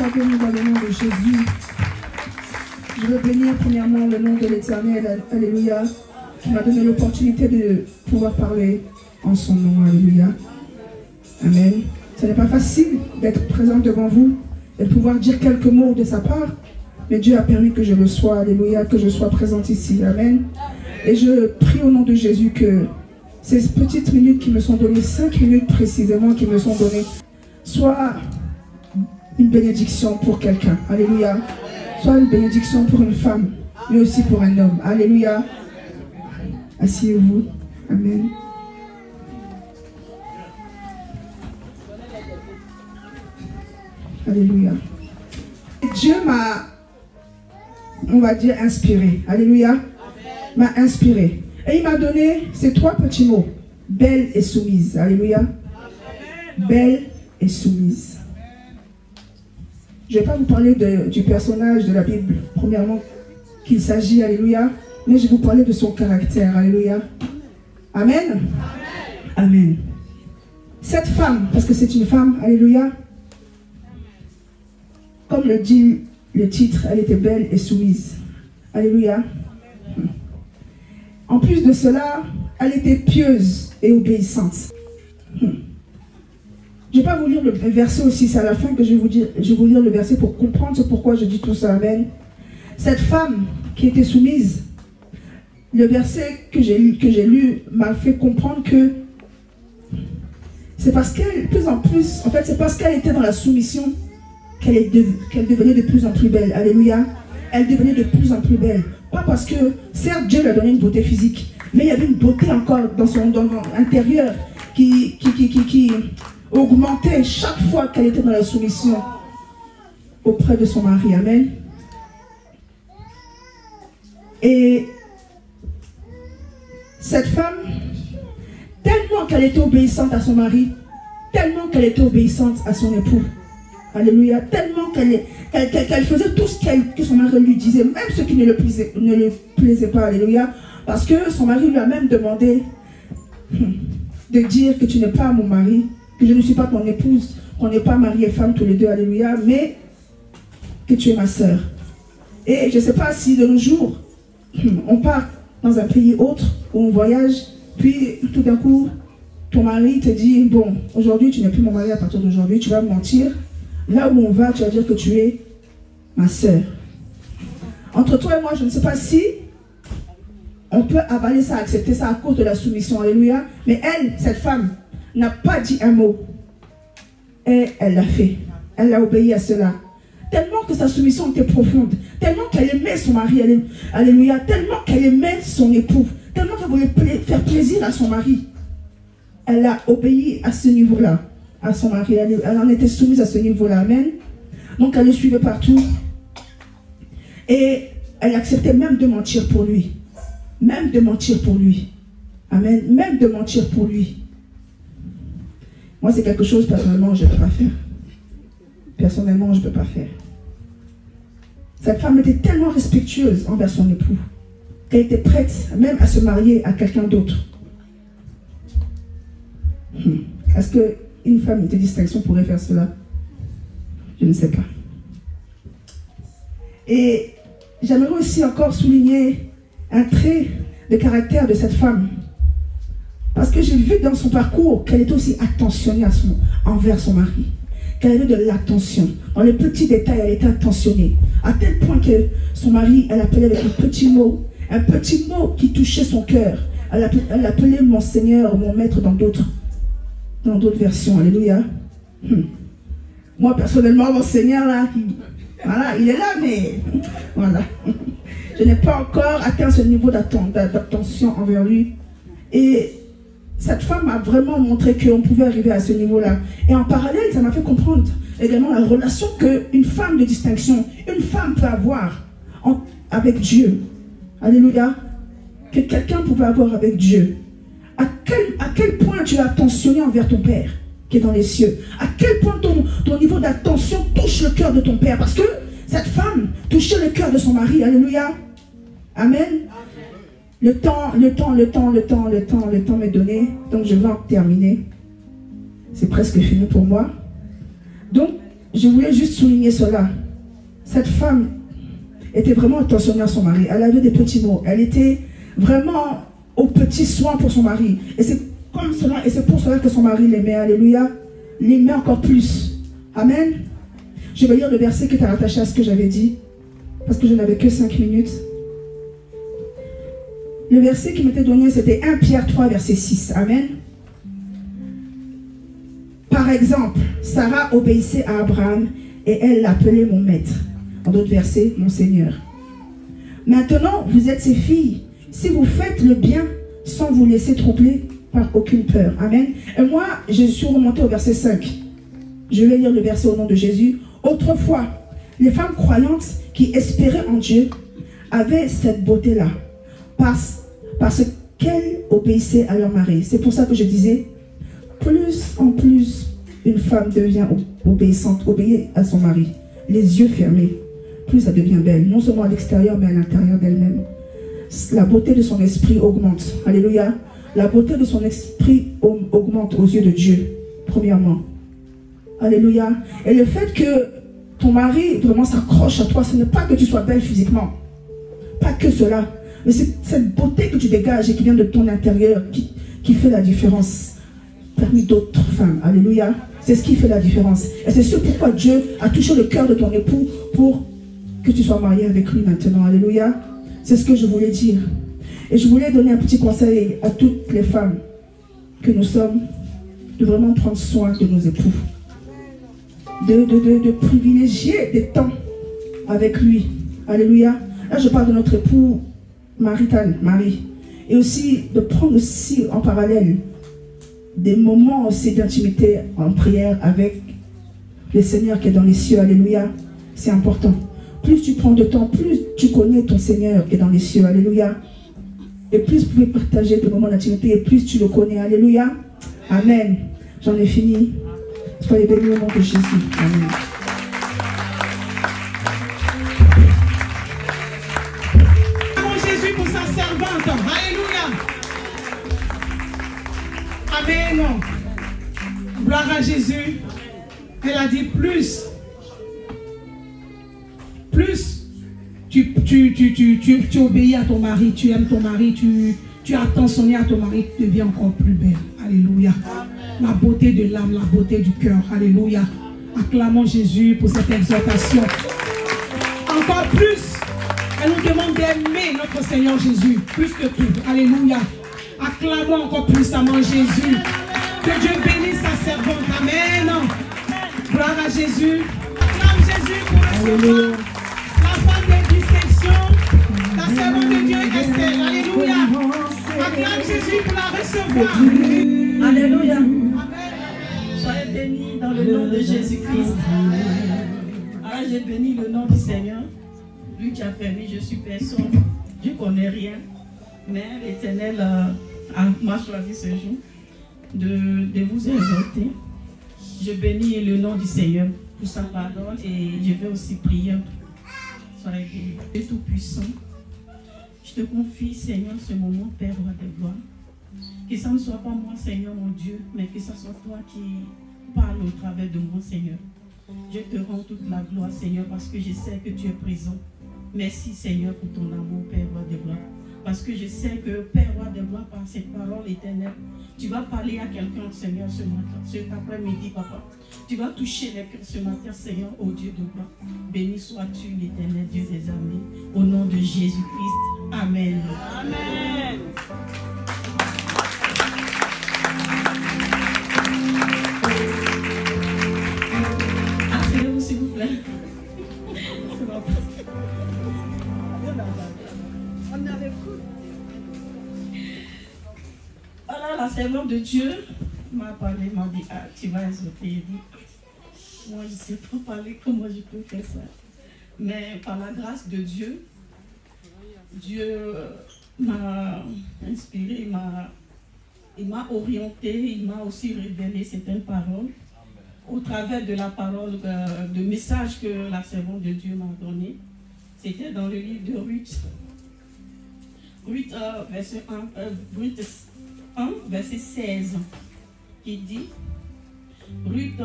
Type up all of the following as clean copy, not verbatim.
sois béni dans le nom de Jésus. Je veux bénir premièrement le nom de l'Éternel, alléluia, qui m'a donné l'opportunité de pouvoir parler en son nom, alléluia. Amen. Ce n'est pas facile d'être présent devant vous et de pouvoir dire quelques mots de sa part, mais Dieu a permis que je le sois, alléluia, que je sois présente ici, amen. Et je prie au nom de Jésus que ces petites minutes qui me sont données, 5 minutes précisément qui me sont données, soient une bénédiction pour quelqu'un, alléluia. Soit une bénédiction pour une femme, mais aussi pour un homme, alléluia. Asseyez-vous, amen. Alléluia. Dieu m'a, on va dire, inspiré. Alléluia. M'a inspiré. Et il m'a donné ces 3 petits mots. Belle et soumise. Alléluia. Belle et soumise. Je ne vais pas vous parler du personnage de la Bible, premièrement, qu'il s'agit, alléluia. Mais je vais vous parler de son caractère. Alléluia. Amen. Amen. Cette femme, parce que c'est une femme, alléluia. Comme le dit le titre, elle était belle et soumise. Alléluia. En plus de cela, elle était pieuse et obéissante. Je ne vais pas vous lire le verset aussi, c'est à la fin que je vais vous lire le verset pour comprendre pourquoi je dis tout ça. Amen. Cette femme qui était soumise, le verset que j'ai lu m'a fait comprendre que c'est parce qu'elle, plus en plus, en fait, c'est parce qu'elle était dans la soumission qu'elle devenait de plus en plus belle. Alléluia. Elle devenait de plus en plus belle. Pas parce que, certes, Dieu lui a donné une beauté physique, mais il y avait une beauté encore dans son intérieur qui augmentait chaque fois qu'elle était dans la soumission auprès de son mari. Amen. Et cette femme, tellement qu'elle était obéissante à son mari, tellement qu'elle était obéissante à son époux, alléluia, tellement qu'elle faisait tout ce que son mari lui disait, même ce qui ne le plaisait pas, alléluia, parce que son mari lui a même demandé de dire que tu n'es pas mon mari, que je ne suis pas ton épouse, qu'on n'est pas mari et femme tous les deux, alléluia, mais que tu es ma sœur. Et je ne sais pas si de nos jours, on part dans un pays autre, où on voyage, puis tout d'un coup, ton mari te dit, bon, aujourd'hui tu n'es plus mon mari, à partir d'aujourd'hui, tu vas me mentir. Là où on va, tu vas dire que tu es ma sœur. Entre toi et moi, je ne sais pas si on peut avaler ça, accepter ça à cause de la soumission, alléluia. Mais elle, cette femme, n'a pas dit un mot. Et elle l'a fait. Elle a obéi à cela. Tellement que sa soumission était profonde. Tellement qu'elle aimait son mari, alléluia. Tellement qu'elle aimait son époux. Tellement qu'elle voulait faire plaisir à son mari. Elle a obéi à ce niveau-là. À son mari, elle en était soumise à ce niveau-là, amen. Donc elle le suivait partout. Et elle acceptait même de mentir pour lui. Même de mentir pour lui. Amen. Même de mentir pour lui. Moi, c'est quelque chose, personnellement, je ne peux pas faire. Personnellement, je ne peux pas faire. Cette femme était tellement respectueuse envers son époux qu'elle était prête même à se marier à quelqu'un d'autre. Est-ce qu'une femme de distinction pourrait faire cela? Je ne sais pas. Et j'aimerais aussi encore souligner un trait de caractère de cette femme. Parce que j'ai vu dans son parcours qu'elle était aussi attentionnée envers son mari. Qu'elle avait de l'attention. Dans les petits détails, elle était attentionnée. À tel point que son mari, elle appelait avec un petit mot qui touchait son cœur. Elle appelait mon Seigneur, mon Maître dans d'autres versions. Alléluia. Moi, personnellement, mon Seigneur, là, voilà, il est là, mais voilà. Je n'ai pas encore atteint ce niveau d'attention envers lui. Et cette femme m'a vraiment montré qu'on pouvait arriver à ce niveau-là. Et en parallèle, ça m'a fait comprendre également la relation qu'une femme de distinction, une femme peut avoir avec Dieu. Alléluia. Que quelqu'un pouvait avoir avec Dieu. À quel point tu es attentionné envers ton Père qui est dans les cieux. À quel point ton niveau d'attention touche le cœur de ton Père. Parce que cette femme touchait le cœur de son mari. Alléluia. Amen. Le temps m'est donné. Donc je vais en terminer. C'est presque fini pour moi. Donc, je voulais juste souligner cela. Cette femme était vraiment attentionnée à son mari. Elle avait des petits mots. Elle était vraiment aux petits soins pour son mari. Et c'est comme cela, et c'est pour cela que son mari l'aimait. Alléluia. L'aimait encore plus. Amen. Je vais lire le verset qui est rattaché à ce que j'avais dit. Parce que je n'avais que 5 minutes. Le verset qui m'était donné, c'était 1 Pierre 3, verset 6. Amen. Par exemple, Sarah obéissait à Abraham et elle l'appelait mon maître. En d'autres versets, mon Seigneur. Maintenant, vous êtes ses filles. Si vous faites le bien sans vous laisser troubler par aucune peur. Amen. Et moi, je suis remontée au verset 5. Je vais lire le verset au nom de Jésus. Autrefois, les femmes croyantes qui espéraient en Dieu avaient cette beauté-là. Parce qu'elles obéissaient à leur mari. C'est pour ça que je disais, plus en plus, une femme devient obéissante, obéit à son mari. Les yeux fermés, plus elle devient belle. Non seulement à l'extérieur, mais à l'intérieur d'elle-même. La beauté de son esprit augmente. Alléluia. La beauté de son esprit augmente aux yeux de Dieu, premièrement. Alléluia. Et le fait que ton mari vraiment s'accroche à toi, ce n'est pas que tu sois belle physiquement. Pas que cela. Mais c'est cette beauté que tu dégages et qui vient de ton intérieur qui fait la différence parmi d'autres femmes. Alléluia. C'est ce qui fait la différence. Et c'est ce pourquoi Dieu a touché le cœur de ton époux pour que tu sois marié avec lui maintenant. Alléluia. C'est ce que je voulais dire. Et je voulais donner un petit conseil à toutes les femmes que nous sommes, de vraiment prendre soin de nos époux. De privilégier des temps avec lui. Alléluia. Là, je parle de notre époux marital, Marie. Et aussi de prendre aussi en parallèle des moments aussi d'intimité en prière avec le Seigneur qui est dans les cieux. Alléluia. C'est important. Plus tu prends de temps, plus tu connais ton Seigneur qui est dans les cieux. Alléluia. Et plus vous pouvez partager des moments d'intimité, et plus tu le connais. Alléluia. Amen. J'en ai fini. Soyez bénis au nom de Jésus. Amen. Jésus pour sa servante. Alléluia. Amen. Gloire à Jésus. Elle a dit plus tu obéis à ton mari, tu aimes ton mari, tu attentionnes à ton mari, tu deviens encore plus belle. Alléluia. La beauté de l'âme, la beauté du cœur. Alléluia. Acclamons Jésus pour cette exhortation. Encore plus, elle nous demande d'aimer notre Seigneur Jésus, plus que tout. Alléluia. Acclamons encore puissamment Jésus. Que Dieu bénisse sa servante. Amen. Gloire à Jésus. Acclame Jésus pour recevoir la femme de distinction, la servante de Dieu Esther. Alléluia. Acclame Jésus pour la recevoir. Alléluia. Amen. Soyez bénis dans le nom de Jésus-Christ. Alors j'ai béni le nom du Seigneur. Lui qui a permis, je suis personne. Je ne connais rien. Mais l'Éternel m'a choisi ce jour de vous exhorter. Je bénis le nom du Seigneur pour sa parole et je vais aussi prier. Soyez bénis. Dieu Tout-Puissant, je te confie, Seigneur, ce moment, Père roi de gloire. Que ça ne soit pas moi, Seigneur, mon Dieu, mais que ça soit toi qui parles au travers de moi, Seigneur. Je te rends toute la gloire, Seigneur, parce que je sais que tu es présent. Merci, Seigneur, pour ton amour, Père roi de gloire. Parce que je sais que, Père roi de gloire, par cette parole éternelle, tu vas parler à quelqu'un, Seigneur, ce matin, cet après-midi, Papa. Tu vas toucher les cœurs ce matin, Seigneur, ô Dieu de gloire. Béni sois-tu, l'Éternel, Dieu des armées, au nom de Jésus-Christ. Amen. Amen. Asseyez-vous, s'il vous plaît. Voilà, la servante de Dieu m'a parlé, m'a dit, ah, tu vas exhorter. Il dit, moi je ne sais pas parler, comment je peux faire ça. Mais par la grâce de Dieu, Dieu m'a inspiré, il m'a orienté, il m'a aussi révélé certaines paroles. Au travers de la parole, de message que la servante de Dieu m'a donné. C'était dans le livre de Ruth. Ruth, verset 1, verset 16, qui dit, Ruth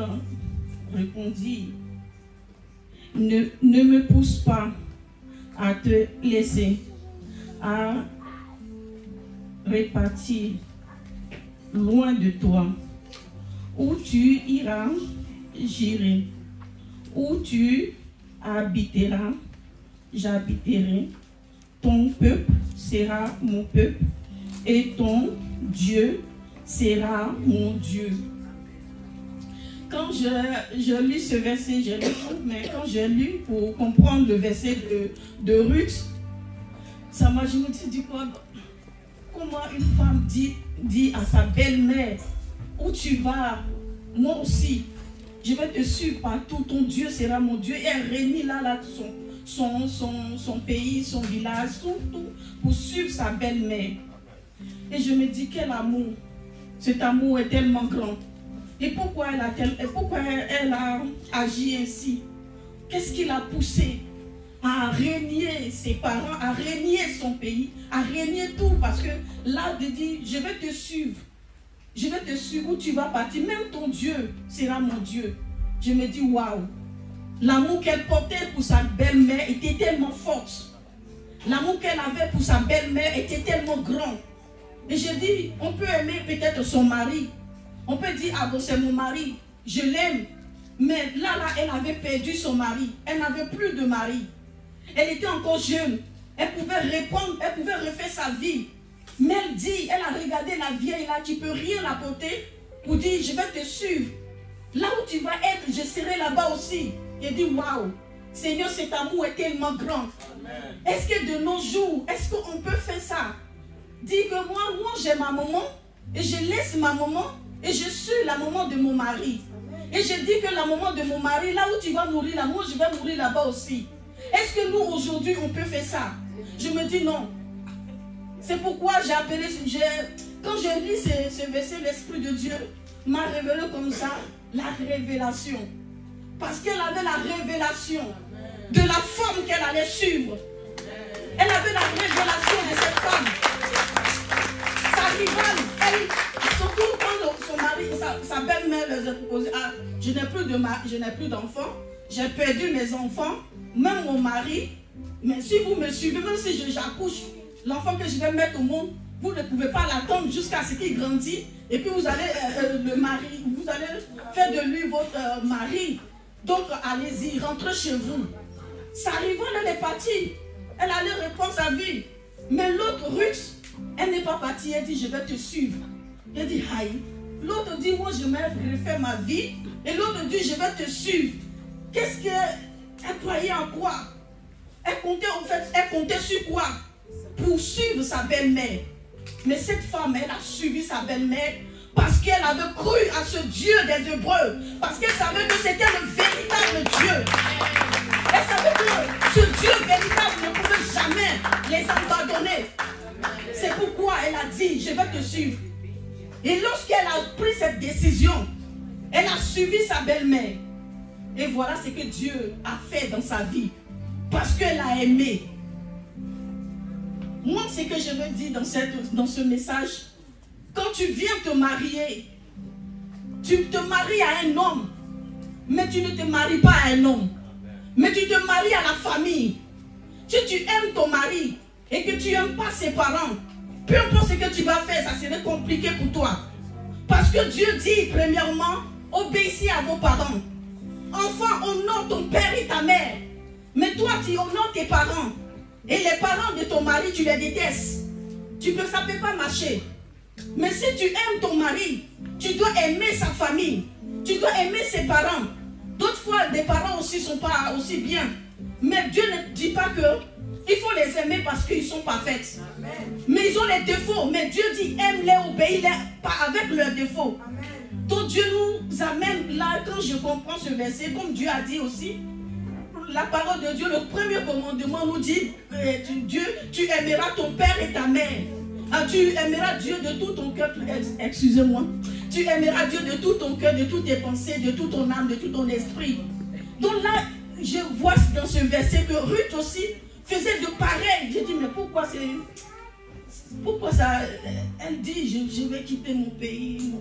répondit ne me pousse pas à te laisser, à repartir loin de toi. Où tu iras, j'irai. Où tu habiteras, j'habiterai. Ton peuple sera mon peuple et ton Dieu sera mon Dieu. Quand je lis ce verset, je le trouve, mais quand j'ai lu pour comprendre le verset de Ruth, je me dis quoi? Comment une femme dit à sa belle-mère, où tu vas, moi aussi, je vais te suivre partout, ton Dieu sera mon Dieu. Et elle réunit là son pays, son village, tout pour suivre sa belle-mère. Et je me dis, quel amour, cet amour est tellement grand. Et pourquoi elle a agi ainsi? Qu'est-ce qui l'a poussé à régner ses parents, à régner son pays, à régner tout? Parce que là, il dit, je vais te suivre. Je vais te suivre où tu vas partir. Même ton Dieu sera mon Dieu. Je me dis, waouh. L'amour qu'elle portait pour sa belle-mère était tellement forte. L'amour qu'elle avait pour sa belle-mère était tellement grand. Et je dis, on peut aimer peut-être son mari. On peut dire, ah bon, c'est mon mari, je l'aime. Mais là, elle avait perdu son mari. Elle n'avait plus de mari. Elle était encore jeune. Elle pouvait répondre, elle pouvait refaire sa vie. Mais elle a regardé la vieille là qui ne peut rien apporter pour dire, je vais te suivre. Là où tu vas être, je serai là-bas aussi. Elle dit, waouh, Seigneur, cet amour est tellement grand. Est-ce que de nos jours, est-ce qu'on peut faire ça? Dis que moi j'ai ma maman et je laisse ma maman et je suis la maman de mon mari. Et je dis que la maman de mon mari, là où tu vas mourir, là, moi je vais mourir là-bas aussi. Est-ce que nous aujourd'hui on peut faire ça? Je me dis non. C'est pourquoi j'ai appelé, quand je lis ce verset, l'Esprit de Dieu m'a révélé comme ça, la révélation. Parce qu'elle avait la révélation de la femme qu'elle allait suivre. Elle avait la révélation de cette femme. Sa rivale, surtout quand son mari, sa belle-mère les a proposé, ah, je n'ai plus d'enfants, j'ai perdu mes enfants, même mon mari, mais si vous me suivez, même si j'accouche, l'enfant que je vais mettre au monde, vous ne pouvez pas l'attendre jusqu'à ce qu'il grandisse, et puis vous allez vous allez faire de lui votre mari. Donc allez-y, rentrez chez vous. Sa rivale, elle est partie. Elle allait reprendre sa vie. Mais l'autre Ruth, elle n'est pas partie. Elle dit, je vais te suivre. Elle dit, aïe. L'autre dit, moi je vais refaire ma vie. Et l'autre dit, je vais te suivre. Qu'est-ce qu'elle croyait en quoi? Elle comptait sur quoi? Pour suivre sa belle-mère. Mais cette femme, elle a suivi sa belle-mère parce qu'elle avait cru à ce Dieu des Hébreux. Parce qu'elle savait que c'était le véritable Dieu. Elle savait que ce Dieu véritable ne pouvait jamais les abandonner. C'est pourquoi elle a dit, je vais te suivre. Et lorsqu'elle a pris cette décision, elle a suivi sa belle-mère. Et voilà ce que Dieu a fait dans sa vie. Parce qu'elle l'a aimé. Moi, ce que je veux dire dans ce message, quand tu viens te marier, tu te maries à un homme, mais tu ne te maries pas à un homme. Mais tu te maries à la famille. Si tu aimes ton mari et que tu n'aimes pas ses parents, peu importe ce que tu vas faire, ça serait compliqué pour toi. Parce que Dieu dit, premièrement, obéissez à vos parents. Enfant, honore ton père et ta mère. Mais toi, tu honores tes parents. Et les parents de ton mari, tu les détestes. Ça ne peut pas marcher. Mais si tu aimes ton mari, tu dois aimer sa famille. Tu dois aimer ses parents. D'autres fois, des parents aussi ne sont pas aussi bien. Mais Dieu ne dit pas qu'il faut les aimer parce qu'ils sont parfaits. Mais ils ont les défauts. Mais Dieu dit, aime-les, obéis-les, pas avec leurs défauts. Amen. Donc Dieu nous amène là, quand je comprends ce verset, comme Dieu a dit aussi, la parole de Dieu, le premier commandement nous dit, tu aimeras ton père et ta mère. Tu aimeras Dieu de tout ton cœur, excusez-moi. Tu aimeras Dieu de tout ton cœur, de toutes tes pensées, de toute ton âme, de tout ton esprit. Donc là, je vois dans ce verset que Ruth aussi faisait de pareil. J'ai dit, mais pourquoi ça? Elle dit, je vais quitter mon pays,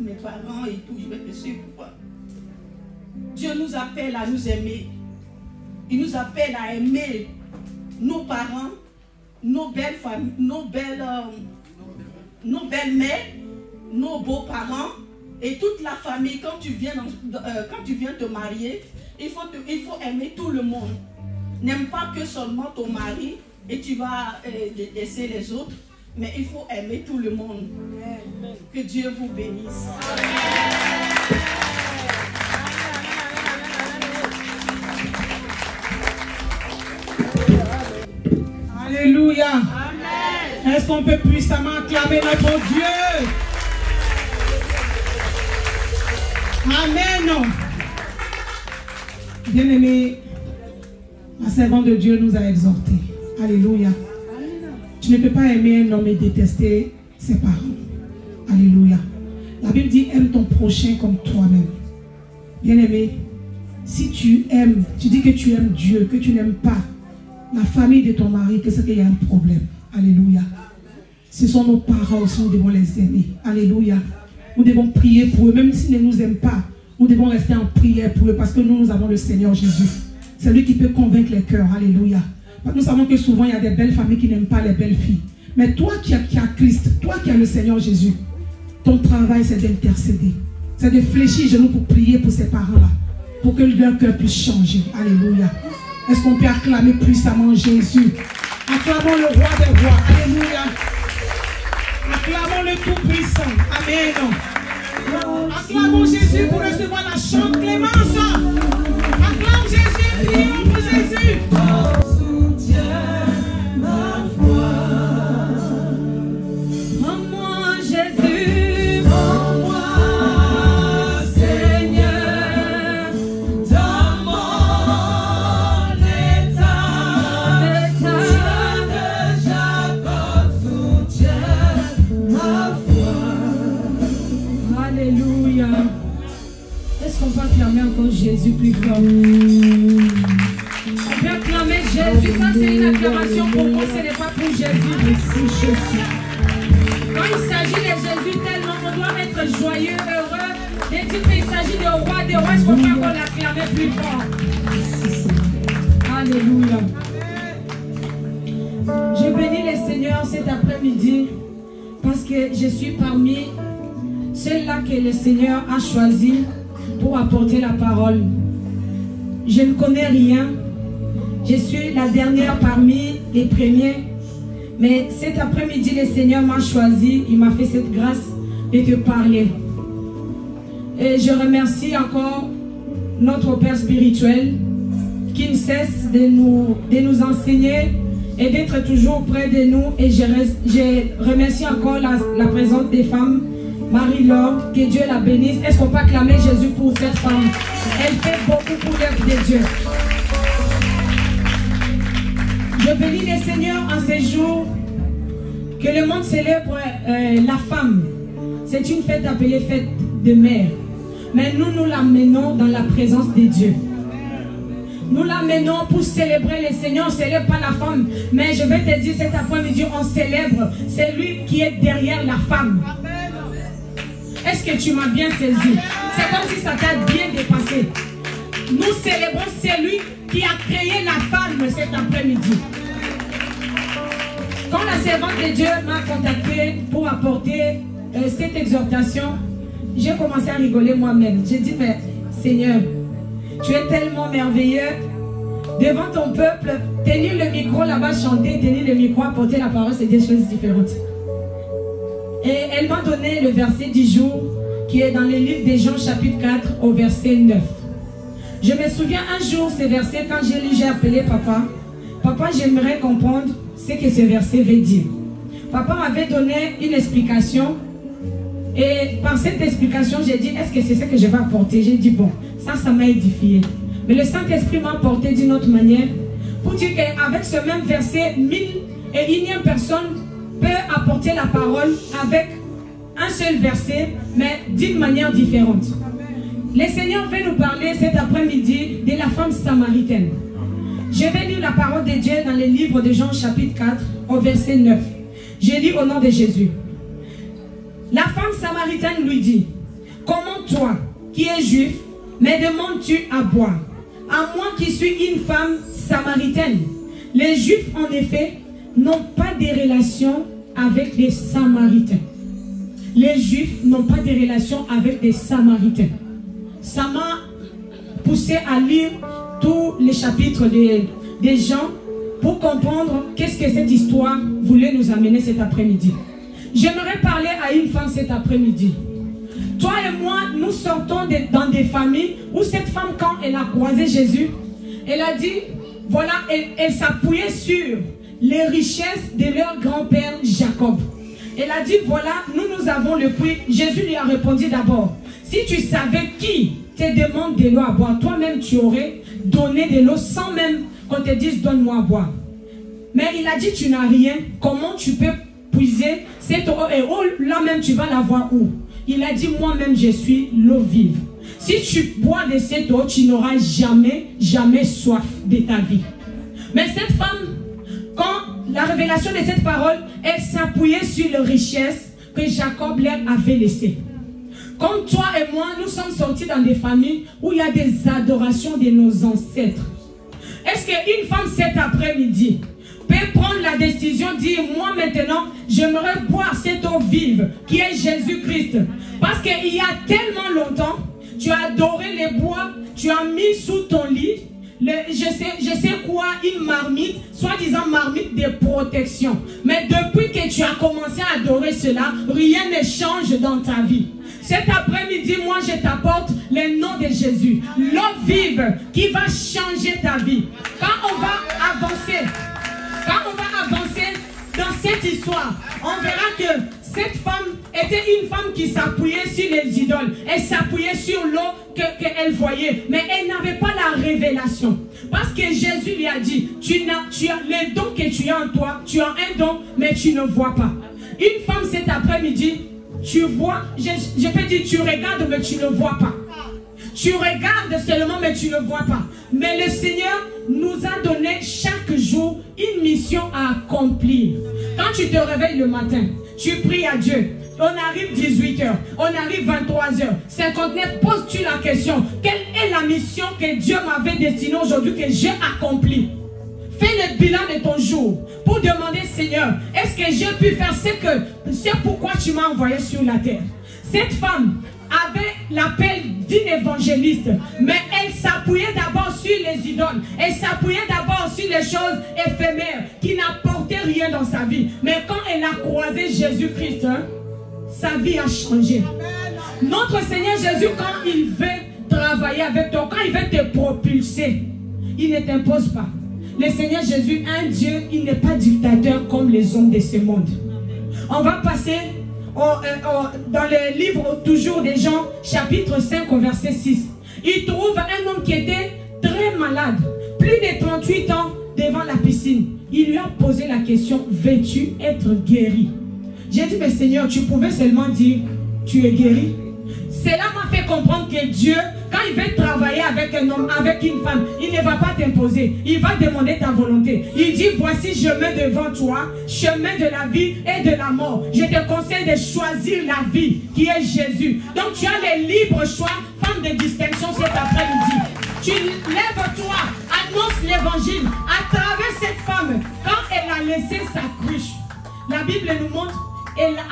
mes parents et tout, je vais te suivre. Pourquoi? Dieu nous appelle à nous aimer. Il nous appelle à aimer nos parents, nos belles familles, nos belles-mères, nos beaux-parents et toute la famille. Quand tu viens te marier, il faut aimer tout le monde. N'aime pas que seulement ton mari et tu vas laisser les autres, mais il faut aimer tout le monde. Que Dieu vous bénisse. Alléluia. Est-ce qu'on peut puissamment acclamer notre Dieu? Amen. Bien-aimé, la servante de Dieu nous a exhortés. Alléluia. Tu ne peux pas aimer un homme et détester ses parents. Alléluia. La Bible dit aime ton prochain comme toi-même. Bien-aimé, si tu aimes, tu dis que tu aimes Dieu, que tu n'aimes pas la famille de ton mari, que c'est qu'il y a un problème. Alléluia. Ce sont nos parents aussi, nous devons les aimer. Alléluia. Nous devons prier pour eux, même s'ils ne nous aiment pas. Nous devons rester en prière pour eux parce que nous avons le Seigneur Jésus. C'est lui qui peut convaincre les cœurs. Alléluia. Nous savons que souvent il y a des belles familles qui n'aiment pas les belles filles. Mais toi qui as Christ, toi qui as le Seigneur Jésus, ton travail c'est d'intercéder. C'est de fléchir les genoux pour prier pour ces parents-là. Pour que leur cœur puisse changer. Alléluia. Est-ce qu'on peut acclamer puissamment Jésus? Acclamons le roi des rois. Alléluia. Acclamons le tout-puissant. Amen. Acclamons Jésus pour recevoir la chante clémence. Acclame Jésus, prions pour Jésus. Jésus plus fort. On peut acclamer Jésus. Ça c'est une acclamation pour moi. Ce n'est pas pour Jésus. Quand il s'agit de Jésus tellement, on doit être joyeux, heureux. Dès qu'il s'agit de roi des rois, est-ce qu'on peut encore l'acclamer plus fort? Alléluia. Je bénis le Seigneur cet après-midi parce que je suis parmi ceux-là que le Seigneur a choisi pour apporter la parole. Je ne connais rien. Je suis la dernière parmi les premiers. Mais cet après-midi, le Seigneur m'a choisi. Il m'a fait cette grâce de te parler. Et je remercie encore notre Père spirituel qui ne cesse de nous enseigner et d'être toujours près de nous. Et je remercie encore la présence des femmes. Marie-Laure, que Dieu la bénisse. Est-ce qu'on peut acclamer Jésus pour cette femme? Elle fait beaucoup pour l'œuvre de Dieu. Je bénis le Seigneur en ces jours que le monde célèbre la femme. C'est une fête appelée fête de mère. Mais nous l'amenons dans la présence de Dieu. Nous l'amenons pour célébrer le Seigneur. On ne célèbre pas la femme. Mais je vais te dire cet après-midi, on célèbre. C'est lui qui est derrière la femme. Est-ce que tu m'as bien saisi? C'est comme si ça t'a bien dépassé. Nous célébrons celui qui a créé la femme cet après-midi. Quand la servante de Dieu m'a contacté pour apporter cette exhortation, j'ai commencé à rigoler moi-même. J'ai dit, mais Seigneur, tu es tellement merveilleux. Devant ton peuple, tenir le micro là-bas, chanter, tenir le micro, apporter la parole, c'est des choses différentes. Et elle m'a donné le verset du jour qui est dans le livre de Jean chapitre 4 au verset 9. Je me souviens un jour ce verset, quand j'ai lu, j'ai appelé papa. Papa, j'aimerais comprendre ce que ce verset veut dire. Papa m'avait donné une explication. Et par cette explication, j'ai dit, est-ce que c'est ce que je vais apporter? J'ai dit, bon, ça m'a édifié. Mais le Saint-Esprit m'a apporté d'une autre manière pour dire qu'avec ce même verset, 1001 personnes peut apporter la parole avec un seul verset, mais d'une manière différente. Le Seigneur veut nous parler cet après-midi de la femme samaritaine. Je vais lire la parole de Dieu dans le livre de Jean chapitre 4 au verset 9. Je lis au nom de Jésus. La femme samaritaine lui dit, comment toi, qui es juif, me demandes-tu à boire, à moi qui suis une femme samaritaine. Les Juifs, en effet, n'ont pas de relations avec des Samaritains. Les Juifs n'ont pas de relations avec des Samaritains. Ça m'a poussé à lire tous les chapitres des gens pour comprendre qu'est-ce que cette histoire voulait nous amener cet après-midi. J'aimerais parler à une femme cet après-midi. Toi et moi, nous sortons dans des familles où cette femme, quand elle a croisé Jésus, elle a dit, voilà, elle s'appuyait sur les richesses de leur grand-père Jacob. Elle a dit, voilà, nous avons le puits. Jésus lui a répondu d'abord, si tu savais qui te demande de l'eau à boire, toi-même tu aurais donné de l'eau sans même qu'on te dise, donne-moi à boire. Mais il a dit, tu n'as rien, comment tu peux puiser cette eau et là même tu vas la voir où? Il a dit, moi-même je suis l'eau vive. Si tu bois de cette eau, tu n'auras jamais soif de ta vie. Mais cette femme, quand la révélation de cette parole, elle s'appuyait sur les richesses que Jacob leur avait laissées. Comme toi et moi, nous sommes sortis dans des familles où il y a des adorations de nos ancêtres. Est-ce qu'une femme cet après-midi peut prendre la décision de dire, moi maintenant, j'aimerais boire cette eau vive qui est Jésus-Christ? Parce qu'il y a tellement longtemps, tu as adoré les bois, tu as mis sous ton lit, je sais quoi, une marmite, soi-disant marmite de protection. Mais depuis que tu as commencé à adorer cela, rien ne change dans ta vie. Cet après-midi, moi je t'apporte le nom de Jésus, l'eau vive qui va changer ta vie. Quand on va avancer dans cette histoire, on verra que cette femme était une femme qui s'appuyait sur les idoles. Elle s'appuyait sur l'eau qu'elle voyait. Mais elle n'avait pas la révélation. Parce que Jésus lui a dit, tu as les dons que tu as en toi, tu as un don, mais tu ne vois pas. Une femme cet après-midi, tu vois, je peux dire, tu regardes, mais tu ne vois pas. Tu regardes seulement, mais tu ne vois pas. Mais le Seigneur nous a donné chaque jour une mission à accomplir. Quand tu te réveilles le matin, tu pries à Dieu. On arrive 18h, on arrive 23h, 59, poses-tu la question, quelle est la mission que Dieu m'avait destinée aujourd'hui, que j'ai accomplie? Fais le bilan de ton jour pour demander, Seigneur, est-ce que j'ai pu faire c'est pourquoi tu m'as envoyé sur la terre? Cette femme avait l'appel d'une évangéliste, mais elle s'appuyait d'abord sur les idoles, elle s'appuyait d'abord sur les choses éphémères qui n'apportaient rien dans sa vie. Mais quand elle a croisé Jésus-Christ, sa vie a changé. Notre Seigneur Jésus, quand il veut travailler avec toi, quand il veut te propulser, il ne t'impose pas. Le Seigneur Jésus, un Dieu, il n'est pas dictateur comme les hommes de ce monde. On va passer dans le livre toujours des Jean, chapitre 5, verset 6. Il trouve un homme qui était très malade, plus de 38 ans devant la piscine. Il lui a posé la question, veux-tu être guéri? J'ai dit, mais Seigneur, tu pouvais seulement dire, tu es guéri. Cela m'a fait comprendre que Dieu, quand il veut travailler avec un homme, avec une femme, il ne va pas t'imposer. Il va demander ta volonté. Il dit, voici, je mets devant toi, chemin de la vie et de la mort. Je te conseille de choisir la vie qui est Jésus. Donc tu as le libre choix, femme de distinction cet après-midi. Tu lèves-toi, annonce l'évangile à travers cette femme. Quand elle a laissé sa cruche, la Bible nous montre,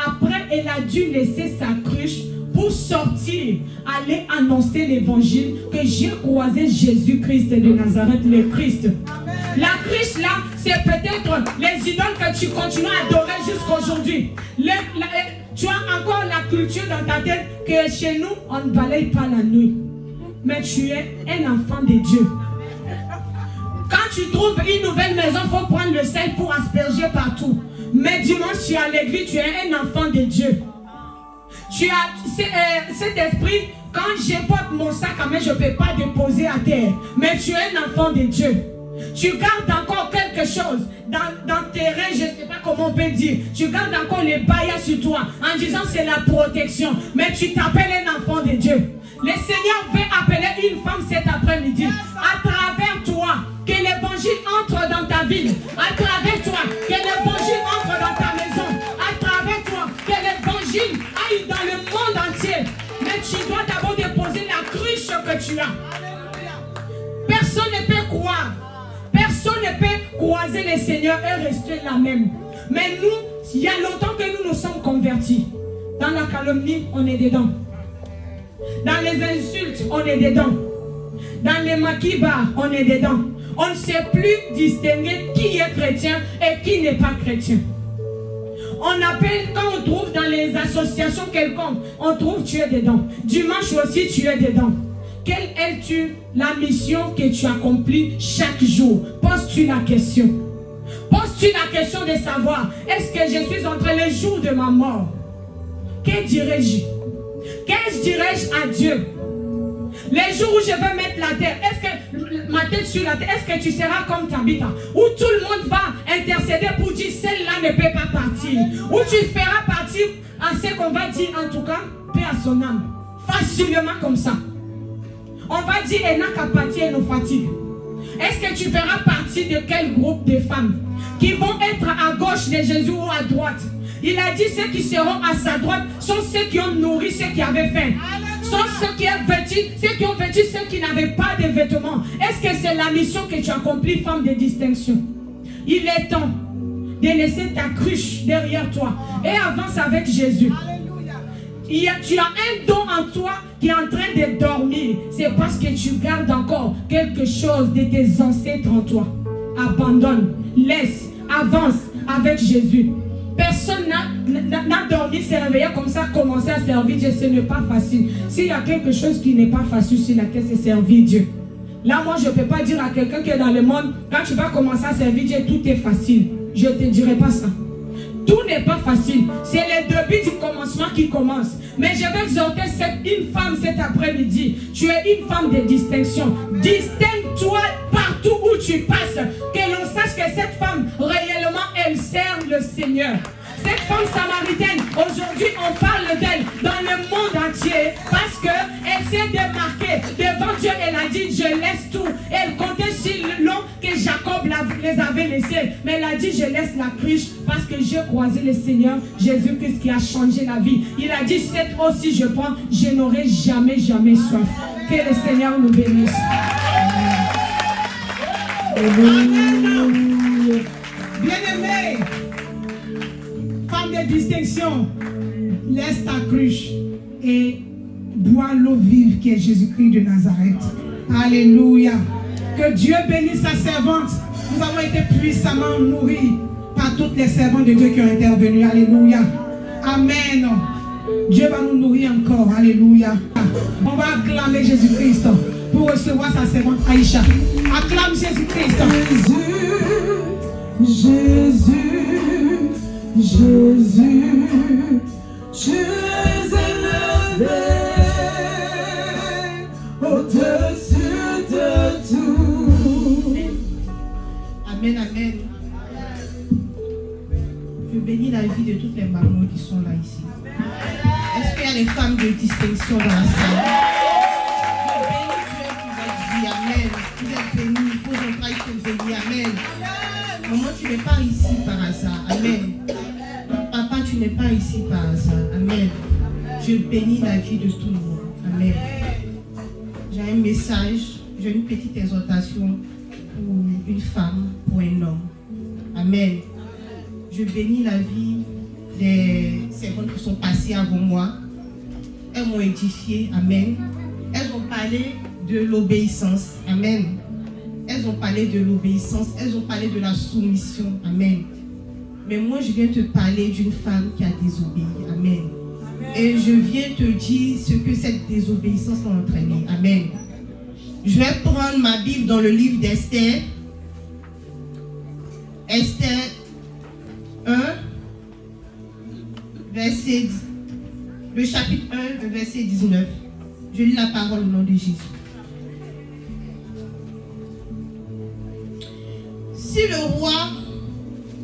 après elle a dû laisser sa cruche pour sortir, aller annoncer l'évangile que j'ai croisé Jésus-Christ de Nazareth, le Christ. Amen. La cruche là, c'est peut-être les idoles que tu continues à adorer jusqu'aujourd'hui. Tu as encore la culture dans ta tête que chez nous, on ne balaye pas la nuit. Mais tu es un enfant de Dieu. Quand tu trouves une nouvelle maison, il faut prendre le sel pour asperger partout. Mais dimanche, tu es à l'église, tu es un enfant de Dieu. Tu as cet esprit, quand je porte mon sac à main, je ne peux pas déposer à terre. Mais tu es un enfant de Dieu. Tu gardes encore quelque chose dans tes reins, je ne sais pas comment on peut dire. Tu gardes encore les baillas sur toi en disant c'est la protection. Mais tu t'appelles un enfant de Dieu. Le Seigneur veut appeler une femme cet après-midi. À travers toi, que l'évangile entre dans ta vie. À travers toi, que l'évangile entre dans ta maison. À travers toi, que l'évangile aille dans le monde entier. Mais tu dois d'abord déposer la cruche que tu as. croiser le Seigneur et rester la même. Mais nous, il y a longtemps que nous nous sommes convertis. Dans la calomnie, on est dedans. Dans les insultes, on est dedans. Dans les maquis-bas, on est dedans. On ne sait plus distinguer qui est chrétien et qui n'est pas chrétien. On appelle, quand on trouve dans les associations quelconques, on trouve tu es dedans. Dimanche aussi, tu es dedans. Quelle est-tu la mission que tu accomplis chaque jour? Poses-tu la question? Poses-tu la question de savoir, est-ce que je suis entré le jour de ma mort? Que dirais-je? Qu'est-ce dirais-je à Dieu? Les jours où je vais mettre la terre, est-ce que ma tête sur la terre, est-ce que tu seras comme Tabitha, où tout le monde va intercéder pour dire celle-là ne peut pas partir, où tu feras partir à ce qu'on va dire, en tout cas, paix à son âme, facilement comme ça. On va dire, elle n'a qu'à partir et nous fatigue. Est-ce que tu feras partie de quel groupe de femmes qui vont être à gauche de Jésus ou à droite? Il a dit ceux qui seront à sa droite sont ceux qui ont nourri ceux qui avaient faim. Sont ceux qui ont vêtu ceux qui n'avaient pas de vêtements. Est-ce que c'est la mission que tu accomplis, femme de distinction? Il est temps de laisser ta cruche derrière toi et avance avec Jésus. Tu as un don en toi qui est en train de dormir. C'est parce que tu gardes encore quelque chose de tes ancêtres en toi. Abandonne, laisse, avance avec Jésus. Personne n'a dormi, s'est réveillé comme ça, commencé à servir Dieu. Ce n'est pas facile. S'il y a quelque chose qui n'est pas facile sur laquelle c'est servir Dieu. Là, moi, je ne peux pas dire à quelqu'un qui est dans le monde, quand tu vas commencer à servir Dieu, tout est facile. Je ne te dirai pas ça. Tout n'est pas facile. C'est le début du commencement qui commence. Mais je vais exhorter une femme cet après-midi. Tu es une femme de distinction. Distingue-toi partout où tu passes. Que l'on sache que cette femme, réellement, elle sert le Seigneur. Cette femme samaritaine, aujourd'hui, on parle d'elle dans le monde entier parce qu'elle s'est démarquée devant Dieu. Elle a dit, je laisse tout. Elle comptait sur l'eau que Jacob les avait laissés. Mais elle a dit, je laisse la cruche parce que j'ai croisé le Seigneur Jésus-Christ qui a changé la vie. Il a dit, cette eau, si je prends, je n'aurai jamais, jamais soif. Que le Seigneur nous bénisse. Bien-aimé, femme de distinction, laisse ta cruche et bois l'eau vive qui est Jésus-Christ de Nazareth. Alléluia. Que Dieu bénisse sa servante. Nous avons été puissamment nourris par toutes les servantes de Dieu qui ont intervenu. Alléluia. Amen. Dieu va nous nourrir encore. Alléluia. On va acclamer Jésus-Christ pour recevoir sa servante Aïcha. Acclame Jésus-Christ. Jésus, Jésus, tu es élevé au-dessus de tout. Amen, amen. Je bénis la vie de toutes les mamans qui sont là ici. Est-ce qu'il y a des femmes de distinction dans la salle? Je bénis Dieu pour votre vie. Amen. Vous êtes bénis. Vos entrailles sont bénies. Amen. Maman, tu n'es pas ici par hasard. Amen. Papa, tu n'es pas ici par hasard. Amen. Je bénis la vie de tout le monde. Amen. J'ai un message, j'ai une petite exhortation pour une femme, pour un homme. Amen. Je bénis la vie des servantes qui sont passées avant moi. Elles m'ont édifié. Amen. Elles ont parlé de l'obéissance. Amen. Elles ont parlé de l'obéissance. Elles ont parlé de la soumission. Amen. Mais moi, je viens te parler d'une femme qui a désobéi. Amen. Et je viens te dire ce que cette désobéissance a entraîné. Amen. Je vais prendre ma Bible dans le livre d'Esther. Esther 1, le chapitre 1, verset 19. Je lis la parole au nom de Jésus. Si le roi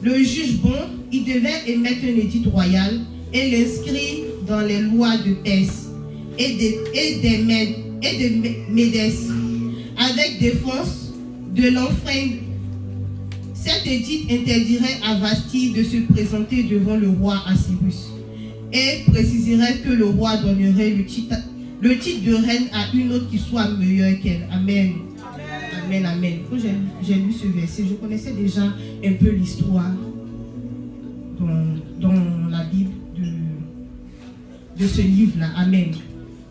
le juge bon, il devait émettre un édit royal et l'inscrire dans les lois de Perse et des Médès, avec défense de l'enfreindre. Cet édit interdirait à Vasti de se présenter devant le roi Assyrus et préciserait que le roi donnerait le titre de reine à une autre qui soit meilleure qu'elle. Amen. Amen, amen. Quand j'ai lu ce verset, je connaissais déjà un peu l'histoire dans la Bible de ce livre-là. Amen.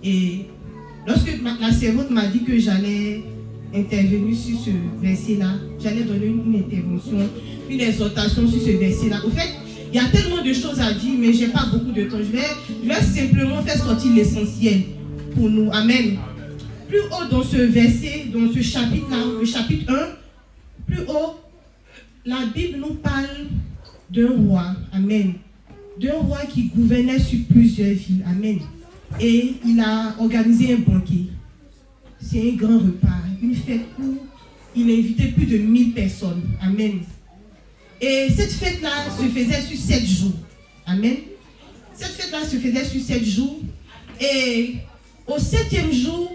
Et lorsque la servante m'a dit que j'allais intervenir sur ce verset-là, j'allais donner une intervention, une exhortation sur ce verset-là. Au fait, il y a tellement de choses à dire, mais je n'ai pas beaucoup de temps. Je vais simplement faire sortir l'essentiel pour nous. Amen. Plus haut dans ce verset, dans ce chapitre-là, le chapitre 1, plus haut, la Bible nous parle d'un roi. Amen. D'un roi qui gouvernait sur plusieurs villes. Amen. Et il a organisé un banquet. C'est un grand repas, une fête où il a invité plus de 1000 personnes. Amen. Et cette fête-là se faisait sur 7 jours. Amen. Cette fête-là se faisait sur 7 jours. Et au 7e jour,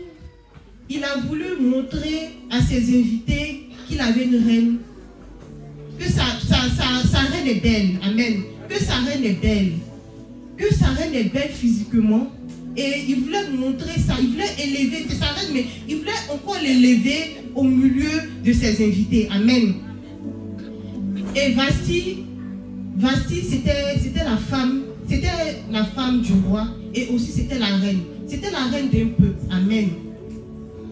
il a voulu montrer à ses invités qu'il avait une reine. Que sa reine est belle. Amen. Que sa reine est belle. Que sa reine est belle physiquement. Et il voulait montrer ça. Il voulait élever sa reine, mais il voulait encore l'élever au milieu de ses invités. Amen. Et Vasti, c'était la femme du roi. Et aussi c'était la reine. C'était la reine d'un peuple. Amen.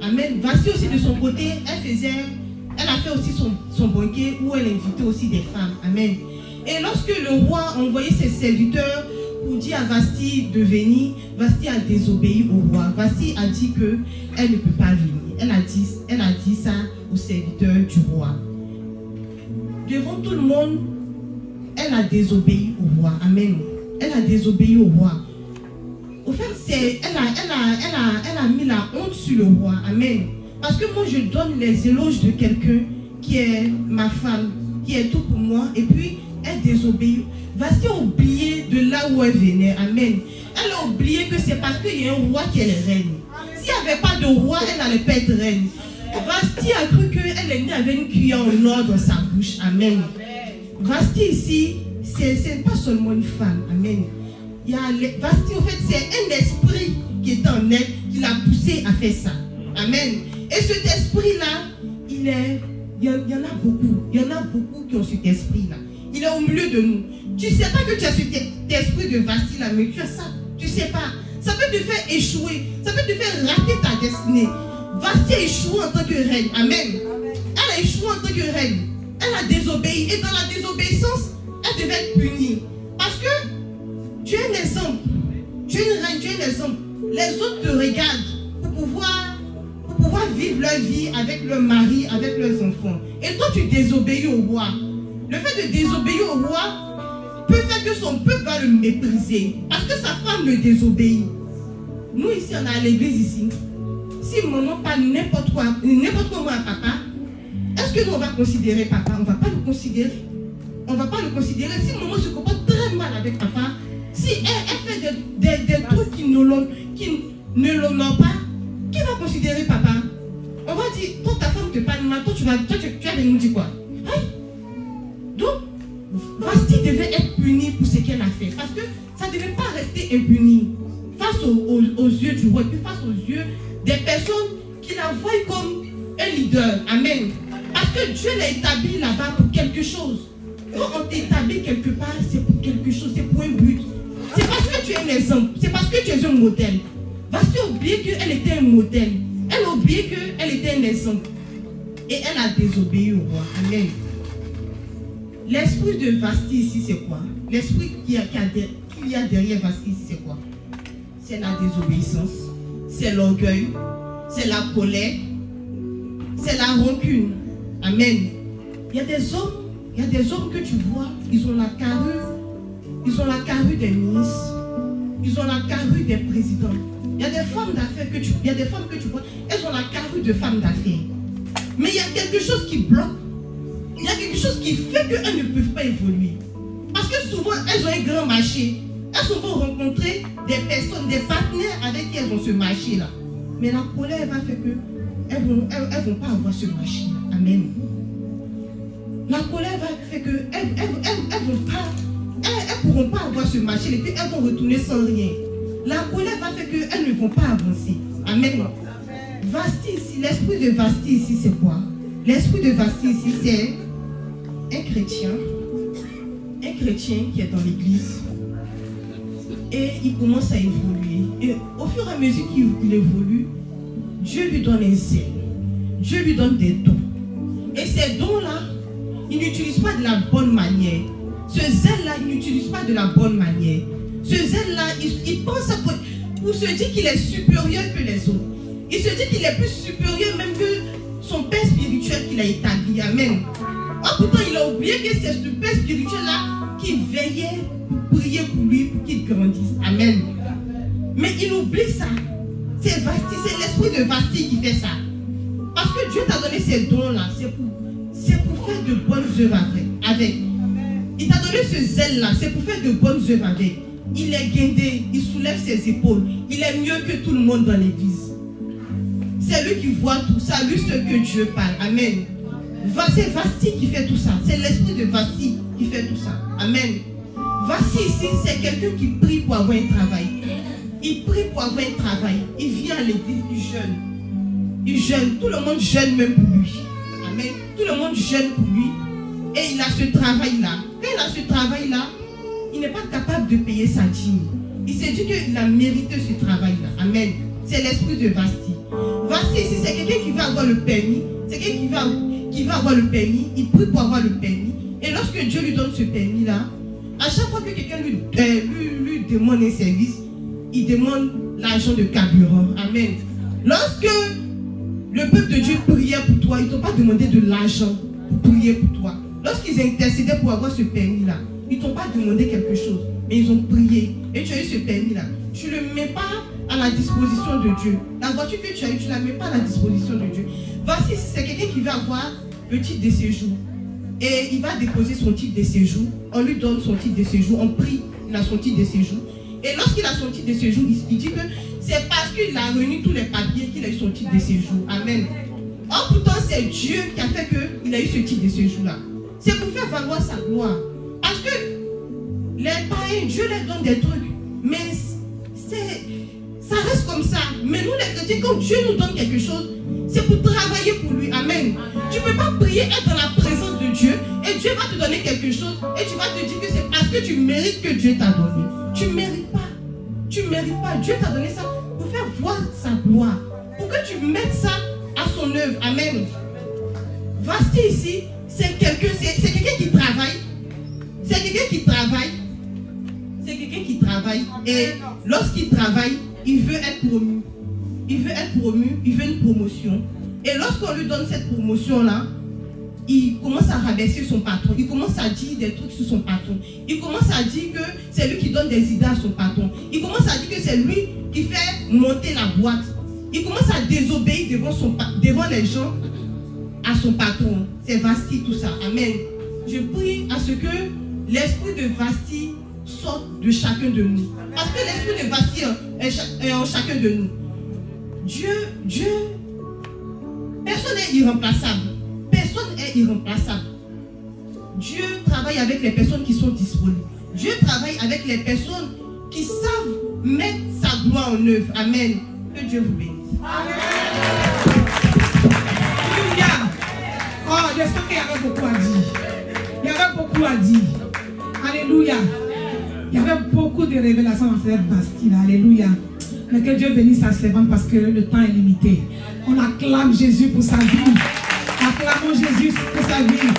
Amen. Vasti aussi de son côté, elle a fait aussi son banquet où elle invitait aussi des femmes. Amen. Et lorsque le roi a envoyé ses serviteurs pour dire à Vasti de venir, Vasti a désobéi au roi. Vasti a dit qu'elle ne peut pas venir. Elle a dit ça aux serviteurs du roi. Devant tout le monde, elle a désobéi au roi. Amen. Elle a désobéi au roi. Au fait, elle a mis la honte sur le roi. Amen. Parce que moi, je donne les éloges de quelqu'un qui est ma femme, qui est tout pour moi, et puis elle désobéit. Vasti a oublié de là où elle venait. Amen. Elle a oublié que c'est parce qu'il y a un roi qu'elle est reine. S'il n'y avait pas de roi, elle n'allait pas être reine. Vasti a cru qu'elle est née avec une cuillère en or dans sa bouche. Amen. Vasti ici, c'est pas seulement une femme. Amen. Vasti, en fait, c'est un esprit qui est en elle qui l'a poussé à faire ça. Amen. Et cet esprit-là, il y en a beaucoup. Il y en a beaucoup qui ont cet esprit-là. Il est au milieu de nous. Tu ne sais pas que tu as cet esprit de Vasti là, mais tu as ça. Tu ne sais pas. Ça peut te faire échouer. Ça peut te faire rater ta destinée. Vasti a échoué en tant que reine. Amen. Elle a échoué en tant que reine. Elle a désobéi. Et dans la désobéissance, elle devait être punie. Parce que tu es un exemple. Tu es une reine, tu es un exemple. Les autres te regardent pour pouvoir vivre leur vie avec leur mari, avec leurs enfants. Et toi, tu désobéis au roi. Le fait de désobéir au roi peut faire que son peuple va le mépriser. Parce que sa femme le désobéit. Nous, ici, on est à l'église ici. Si maman parle n'importe quoi à papa, est-ce que nous, on va considérer papa? On ne va pas le considérer. On ne va pas le considérer. Si maman se comporte très mal avec papa, si elle fait des trucs qui ne l'honorent pas, qui va considérer papa? On va dire, toi ta femme te parle mal, toi tu vas venir nous dire quoi? Hein? Donc, Vasti devait être punie pour ce qu'elle a fait. Parce que ça ne devait pas rester impuni face aux yeux du roi, puis face aux yeux des personnes qui la voient comme un leader. Amen. Parce que Dieu l'a établi là-bas pour quelque chose. Quand on t'établit quelque part, c'est pour quelque chose, c'est pour un but. C'est parce que tu es un exemple, c'est parce que tu es un modèle. Vasti a oublié qu'elle était un modèle. Elle a oublié qu'elle était un exemple. Et elle a désobéi au roi. Amen. L'esprit de Vasti ici, c'est quoi? L'esprit qu'il y a derrière Vasti ici, c'est quoi? C'est la désobéissance, c'est l'orgueil, c'est la colère, c'est la rancune. Amen. Il y a des hommes que tu vois, ils ont la carrure des ministres, ils ont la carrure des présidents. Il y a des femmes d'affaires que tu vois, elles ont la carrure de femmes d'affaires. Mais il y a quelque chose qui bloque. Il y a quelque chose qui fait qu'elles ne peuvent pas évoluer. Parce que souvent, elles ont un grand marché. Elles vont rencontrer des personnes, des partenaires avec qui elles vont se marcher là. Mais la colère va faire qu'elles ne vont pas avoir ce marché. Amen. La colère va faire qu'elles ne pourront pas avoir ce marché et puis elles vont retourner sans rien. La colère va faire qu'elles ne vont pas avancer. Amen. Vasti ici, l'esprit de Vasti ici, c'est quoi? L'esprit de Vasti ici, c'est un chrétien qui est dans l'église et il commence à évoluer. Et au fur et à mesure qu'il évolue, Dieu lui donne un zèle. Dieu lui donne des dons. Et ces dons-là, il n'utilise pas de la bonne manière. Ce zèle-là, il n'utilise pas de la bonne manière. Ce zèle-là, il pense pour se dire qu'il est supérieur que les autres. Il se dit qu'il est plus supérieur même que son père spirituel qu'il a établi. Amen. Oh, pourtant, il a oublié que c'est ce père spirituel-là qui veillait pour prier pour lui, pour qu'il grandisse. Amen. Mais il oublie ça. C'est Vasti, c'est l'esprit de Vasti qui fait ça. Parce que Dieu t'a donné ces dons-là, c'est pour faire de bonnes œuvres avec. Il t'a donné ce zèle-là, c'est pour faire de bonnes œuvres avec. Il est guindé, il soulève ses épaules. Il est mieux que tout le monde dans l'église. C'est lui qui voit tout ça, lui ce que Dieu parle. Amen. C'est Vasti qui fait tout ça. C'est l'esprit de Vasti qui fait tout ça. Amen. Vasti ici, c'est quelqu'un qui prie pour avoir un travail. Il prie pour avoir un travail. Il vient à l'église, il jeûne. Il jeûne. Tout le monde jeûne même pour lui. Amen. Tout le monde jeûne pour lui. Et il a ce travail-là. Quand il a ce travail-là, il n'est pas capable de payer sa dîme. Il s'est dit qu'il a mérité ce travail-là. Amen. C'est l'esprit de Vasti. Vasti ici, c'est quelqu'un qui va avoir le permis. C'est quelqu'un qui va avoir le permis. Il prie pour avoir le permis. Et lorsque Dieu lui donne ce permis-là, à chaque fois que quelqu'un lui demande un service, il demande l'argent de carburant. Amen. Lorsque le peuple de Dieu priait pour toi, ils ne t'ont pas demandé de l'argent pour prier pour toi. Lorsqu'ils intercédaient pour avoir ce permis-là, ils ne t'ont pas demandé quelque chose, mais ils ont prié. Et tu as eu ce permis-là. Tu ne le mets pas à la disposition de Dieu. La voiture que tu as eue, tu ne la mets pas à la disposition de Dieu. Voici, c'est quelqu'un qui va avoir le titre de séjour. Et il va déposer son titre de séjour. On lui donne son titre de séjour. On prie, il a son titre de séjour. Et lorsqu'il a son titre de séjour, il dit que c'est parce qu'il a réuni tous les papiers qu'il a eu son titre de séjour. Amen. Or, pourtant, c'est Dieu qui a fait qu'il a eu ce titre de séjour-là. C'est pour faire valoir sa gloire. Parce que les païens, Dieu leur donne des trucs. Mais ça reste comme ça. Mais nous, les chrétiens, quand Dieu nous donne quelque chose, c'est pour travailler pour lui. Amen. Tu ne peux pas prier, être dans la présence de Dieu, et Dieu va te donner quelque chose, et tu vas te dire que c'est parce que tu mérites que Dieu t'a donné. Tu ne mérites pas. Tu ne mérites pas. Dieu t'a donné ça pour faire voir sa gloire. Pour que tu mettes ça à son œuvre. Amen. Vasti ici, c'est quelqu'un qui travaille. C'est quelqu'un qui travaille. C'est quelqu'un qui travaille. Et lorsqu'il travaille, il veut être promu. Il veut être promu, il veut une promotion. Et lorsqu'on lui donne cette promotion-là, il commence à rabaisser son patron. Il commence à dire des trucs sur son patron. Il commence à dire que c'est lui qui donne des idées à son patron. Il commence à dire que c'est lui qui fait monter la boîte. Il commence à désobéir devant les gens à son patron. C'est Vasti tout ça. Amen. Je prie à ce que l'esprit de Vasti sorte de chacun de nous. Parce que l'esprit de Vasti est en chacun de nous. Dieu, personne n'est irremplaçable. Personne n'est irremplaçable. Dieu travaille avec les personnes qui sont disponibles. Dieu travaille avec les personnes qui savent mettre sa gloire en œuvre. Amen. Que Dieu vous bénisse. Amen. Alléluia. Oh, je sens qu'il y avait beaucoup à dire. Il y avait beaucoup à dire. Alléluia. Il y avait beaucoup de révélations dans cette Bastille. Alléluia. Mais que Dieu bénisse sa servante parce que le temps est limité. On acclame Jésus pour sa vie. Acclamons Jésus pour sa vie.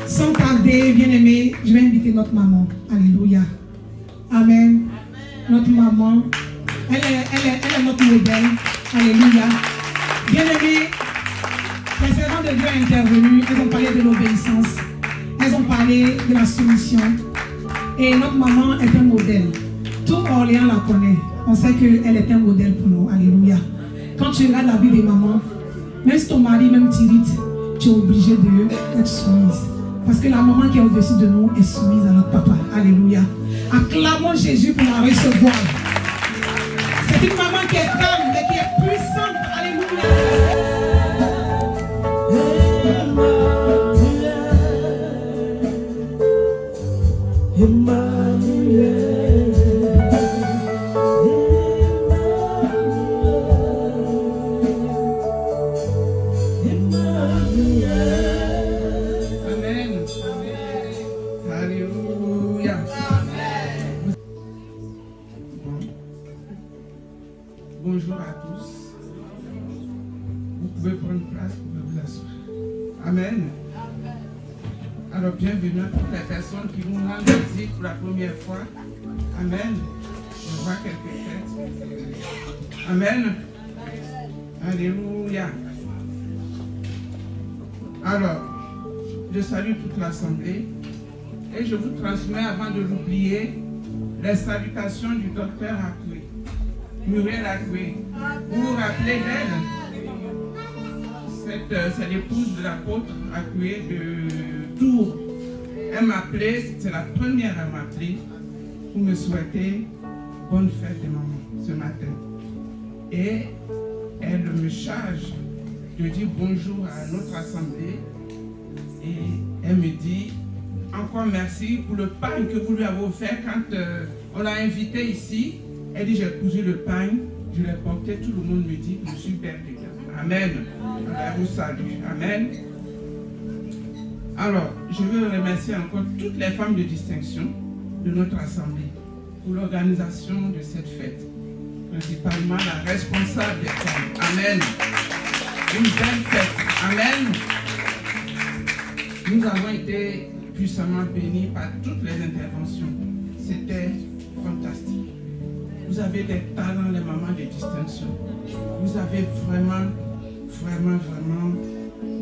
Sans tarder, bien-aimé, je vais inviter notre maman. Alléluia. Amen. Notre maman, elle est notre modèle. Alléluia. Bien-aimé, les servantes de Dieu sont intervenues. Elles ont parlé de l'obéissance. Elles ont parlé de la soumission. Et notre maman est un modèle. Tout Orléans la connaît. On sait qu'elle est un modèle pour nous. Alléluia. Quand tu regardes la vie des mamans, même si ton mari même t'irrite, tu es obligé d'être soumise. Parce que la maman qui est au-dessus de nous est soumise à notre papa. Alléluia. Acclamons Jésus pour la recevoir. C'est une maman qui est calme, mais qui est puissante. Alléluia. Amen. Alléluia. Bonjour à tous. Vous pouvez prendre place, vous pouvez vous asseoir. Amen. Alors, bienvenue à toutes les personnes qui nous rendent visite pour la première fois. Amen. Je vois quelques têtes. Amen. Alléluia. Alors, je salue toute l'assemblée et je vous transmets, avant de l'oublier, les salutations du docteur Akwe, Muriel Akwe. Vous vous rappelez d'elle? C'est l'épouse de l'apôtre Akwe de Tours. Elle m'a appelé, c'est la première à m'appeler pour me souhaiter bonne fête de maman ce matin. Et elle me charge de dire bonjour à notre assemblée et elle me dit encore merci pour le pain que vous lui avez offert quand on l'a invité ici. Elle dit j'ai cousu le pain, je l'ai porté, tout le monde me dit que je suis belle de Dieu. Amen. Je vous salue. Amen. Alors, je veux remercier encore toutes les femmes de distinction de notre assemblée pour l'organisation de cette fête. Principalement la responsable des femmes. Amen. Une belle fête. Amen. Nous avons été puissamment bénis par toutes les interventions. C'était fantastique. Vous avez des talents, les mamans de distinction. Vous avez vraiment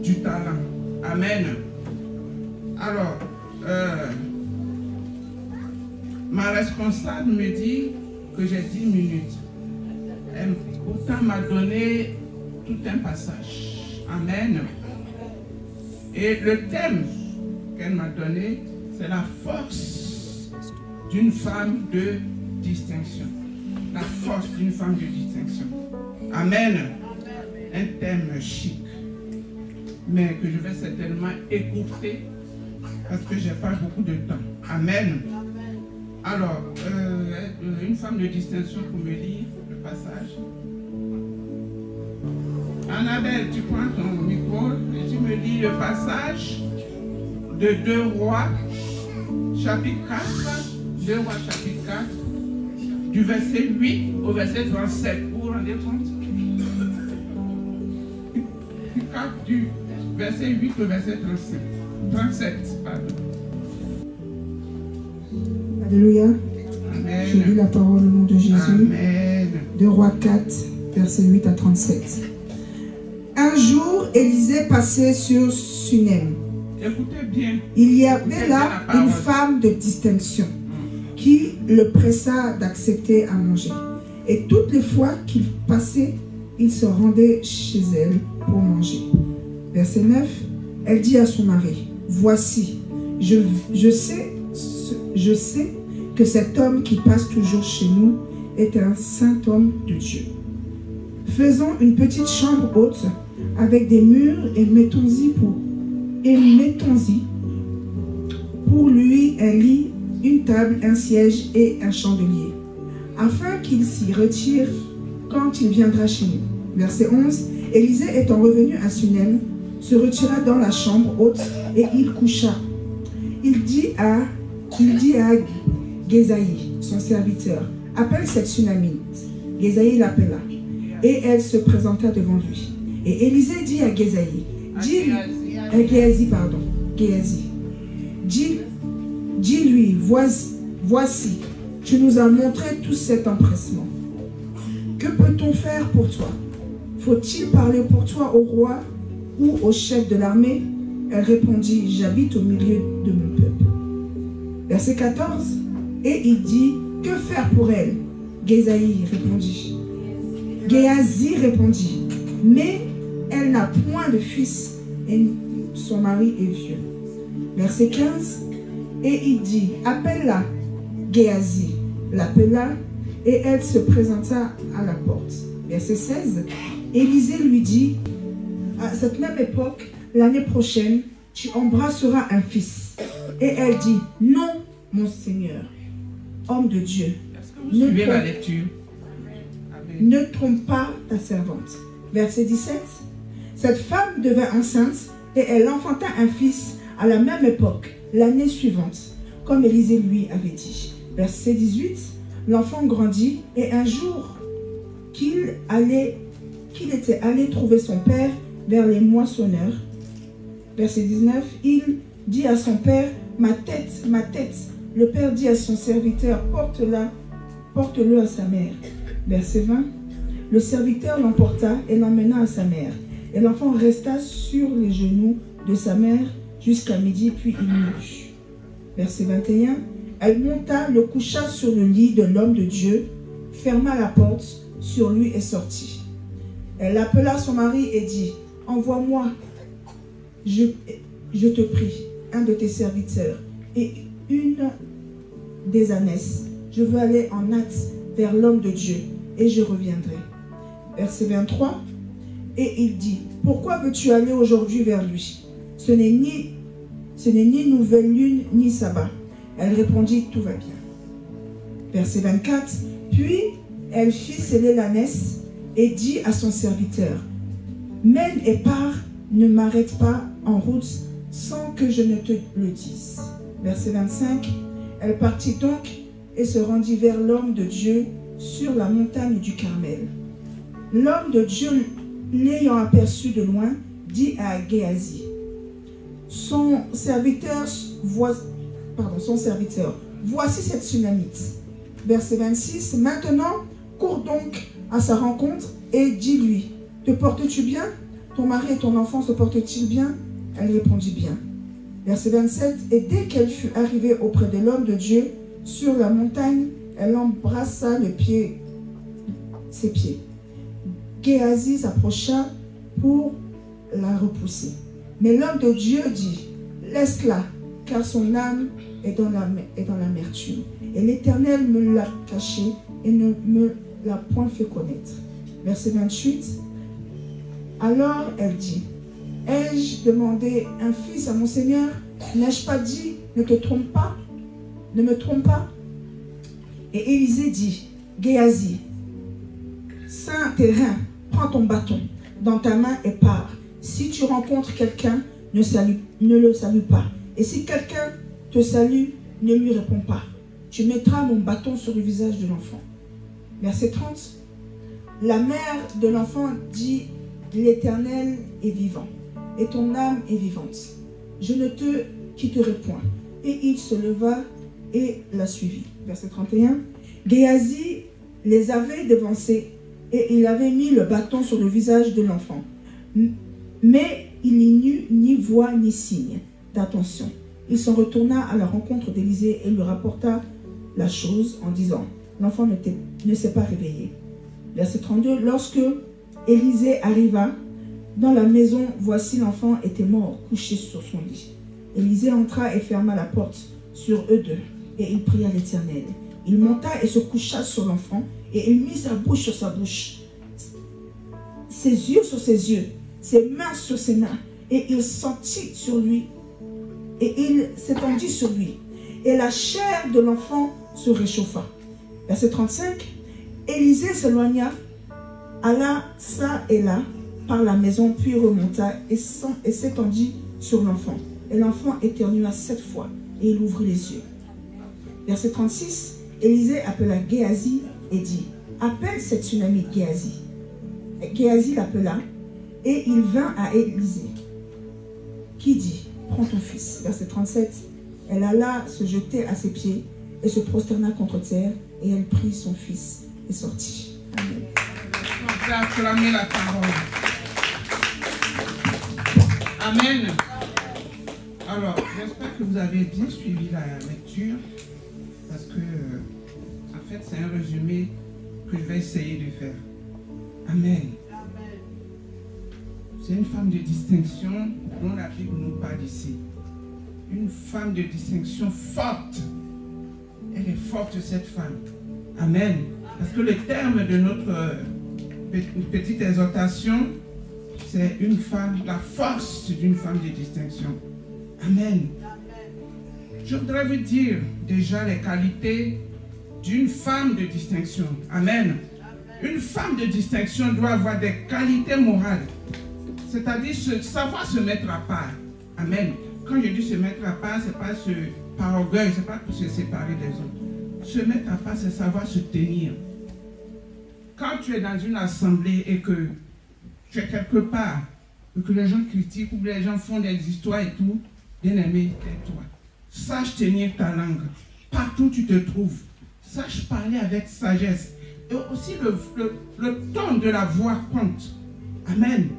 du talent. Amen. Alors, ma responsable me dit que j'ai 10 minutes. Elle pourtant m'a donné tout un passage. Amen. Et le thème qu'elle m'a donné, c'est la force d'une femme de distinction. La force d'une femme de distinction. Amen. Un thème chic, mais que je vais certainement écourter parce que je n'ai pas beaucoup de temps. Amen. Alors, une femme de distinction pour me lire le passage. Annabelle, tu prends ton micro et tu me lis le passage de 2 Rois, chapitre 4, 2 Rois, chapitre 4, du verset 8 au verset 37. Vous vous rendez compte? Du verset 8 au verset 37. Pardon. Alléluia. Amen. Je lis la parole au nom de Jésus. Amen. 2 Rois 4, versets 8 à 37. Un jour, Élisée passait sur Sunem. Écoutez bien. Il y avait là une femme de distinction qui le pressa d'accepter à manger. Et toutes les fois qu'il passait, il se rendait chez elle pour manger. Verset 9, elle dit à son mari, voici, je sais que cet homme qui passe toujours chez nous est un saint homme de Dieu. Faisons une petite chambre haute avec des murs et mettons-y pour lui un lit, une table, un siège et un chandelier, afin qu'il s'y retire quand il viendra chez nous. Verset 11, Élisée étant revenu à Sunem, se retira dans la chambre haute et il coucha. Il dit à Gézaï, son serviteur, appelle cette Sunamite. Gézaï l'appela et elle se présenta devant lui. Et Élisée dit à Gézaï, dis-lui, voici, tu nous as montré tout cet empressement. Que peut-on faire pour toi? Faut-il parler pour toi au roi ou au chef de l'armée? Elle répondit, j'habite au milieu de mon peuple. Verset 14, et il dit, que faire pour elle? Gézaï répondit, Géhazi répondit, mais elle n'a point de fils et son mari est vieux. Verset 15, et il dit, appelle-la. Géhazi l'appela et elle se présenta à la porte. Verset 16, Élisée lui dit, à cette même époque, l'année prochaine, tu embrasseras un fils. Et elle dit, non, mon Seigneur, homme de Dieu, ne trompe pas ta servante. Verset 17, cette femme devint enceinte Et elle enfanta un fils à la même époque, l'année suivante, comme Élisée lui avait dit. Verset 18, l'enfant grandit et un jour qu'il était allé trouver son père vers les moissonneurs. Verset 19, il dit à son père, ma tête, ma tête. Le père dit à son serviteur, porte-le à sa mère. Verset 20, le serviteur l'emporta et l'emmena à sa mère. Et l'enfant resta sur les genoux de sa mère jusqu'à midi, puis il mourut. Verset 21, elle monta, le coucha sur le lit de l'homme de Dieu, ferma la porte sur lui et sortit. Elle appela son mari et dit, envoie-moi, je te prie, un de tes serviteurs et une des ânesses. Je veux aller en hâte vers l'homme de Dieu et je reviendrai. Verset 23, et il dit, pourquoi veux-tu aller aujourd'hui vers lui? Ce n'est ni nouvelle lune ni sabbat. Elle répondit, tout va bien. Verset 24, puis elle fit sceller l'ânesse et dit à son serviteur, mène et pars, ne m'arrête pas en route sans que je ne te le dise. Verset 25, elle partit donc et se rendit vers l'homme de Dieu sur la montagne du Carmel. L'homme de Dieu, l'ayant aperçu de loin, dit à Géasi, son serviteur, voici cette Sunamite. Verset 26, maintenant, cours donc à sa rencontre et dis-lui, te portes-tu bien? Ton mari et ton enfant se portent-ils bien? Elle répondit bien. Verset 27, et dès qu'elle fut arrivée auprès de l'homme de Dieu, sur la montagne, elle embrassa ses pieds. Géasi s'approcha pour la repousser. Mais l'homme de Dieu dit, laisse-la, car son âme est dans l'amertume. Et l'Éternel me l'a cachée et ne me l'a point fait connaître. Verset 28, alors elle dit, ai-je demandé un fils à mon Seigneur? N'ai-je pas dit, ne me trompe pas? Et Élisée dit, Géasi, ceins tes reins, prends ton bâton dans ta main et pars. Si tu rencontres quelqu'un, ne le salue pas. Et si quelqu'un te salue, ne lui réponds pas. Tu mettras mon bâton sur le visage de l'enfant. Verset 30. La mère de l'enfant dit, l'Éternel est vivant, et ton âme est vivante. Je ne te quitterai point. Et il se leva et la suivit. Verset 31. Géasi les avait devancés, et il avait mis le bâton sur le visage de l'enfant. Mais il n'y eut ni voix ni signe d'attention. Il s'en retourna à la rencontre d'Élisée et lui rapporta la chose en disant, l'enfant ne s'est pas réveillé. Verset 32, lorsque Élisée arriva dans la maison, voici l'enfant était mort, couché sur son lit. Élisée entra et ferma la porte sur eux deux, et il pria l'Éternel. Il monta et se coucha sur l'enfant, et il mit sa bouche sur sa bouche, ses yeux sur ses yeux, ses mains sur ses mains, et il sentit sur lui, et il s'étendit sur lui, et la chair de l'enfant se réchauffa. Verset 35, Élisée s'éloigna, alla ça et là par la maison, puis remonta et s'étendit sur l'enfant. Et l'enfant éternua 7 fois, et il ouvrit les yeux. Verset 36, Élisée appela Géasi et dit, appelle cette Sunamite Géasi. Géasi l'appela, et il vint à Élisée, qui dit, prends ton fils. Verset 37, elle alla se jeter à ses pieds, et se prosterna contre terre, et elle prit son fils et sortit. Amen. On peut acclamer la parole. Amen. Alors, j'espère que vous avez bien suivi la lecture, parce que, en fait, c'est un résumé que je vais essayer de faire. Amen. C'est une femme de distinction dont la Bible nous parle ici. Une femme de distinction forte. Elle est forte, cette femme. Amen. Parce que le terme de notre petite exhortation, c'est une femme, la force d'une femme de distinction. Amen. Je voudrais vous dire déjà les qualités d'une femme de Amen. Une femme de distinction doit avoir des qualités morales. C'est-à-dire savoir se mettre à part. Amen. Quand je dis se mettre à part, ce n'est pas par orgueil, ce n'est pas pour se séparer des autres. Se mettre à part, c'est savoir se tenir. Quand tu es dans une assemblée et que tu es quelque part, et que les gens critiquent ou que les gens font des histoires et tout, bien aimé, tais-toi. Sache tenir ta langue. Partout où tu te trouves, sache parler avec sagesse. Et aussi le ton de la voix compte. Amen.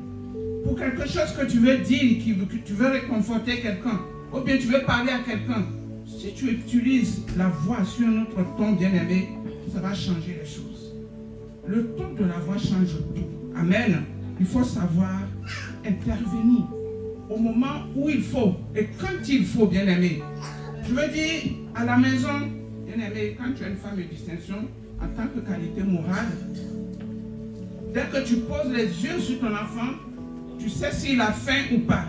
Pour quelque chose que tu veux dire, que tu veux réconforter quelqu'un, ou bien tu veux parler à quelqu'un, si tu utilises la voix sur un autre ton, bien-aimé, ça va changer les choses. Le ton de la voix change tout. Amen. Il faut savoir intervenir au moment où il faut et quand il faut, bien-aimé. Je veux dire, à la maison, bien-aimé, quand tu as une femme de distinction, en tant que qualité morale, dès que tu poses les yeux sur ton enfant, tu sais s'il a faim ou pas.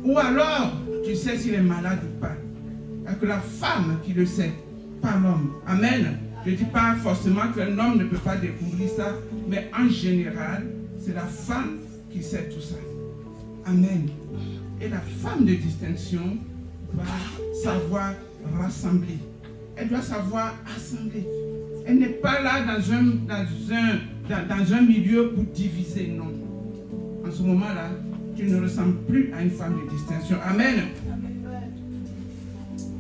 Ou alors, tu sais s'il est malade ou pas. Il n'y a que la femme qui le sait, pas l'homme. Amen. Je ne dis pas forcément qu'un homme ne peut pas découvrir ça, mais en général, c'est la femme qui sait tout ça. Amen. Et la femme de distinction doit savoir rassembler. Elle doit savoir assembler. Elle n'est pas là dans un milieu pour diviser, non. En ce moment-là, tu ne ressembles plus à une femme de distinction. Amen.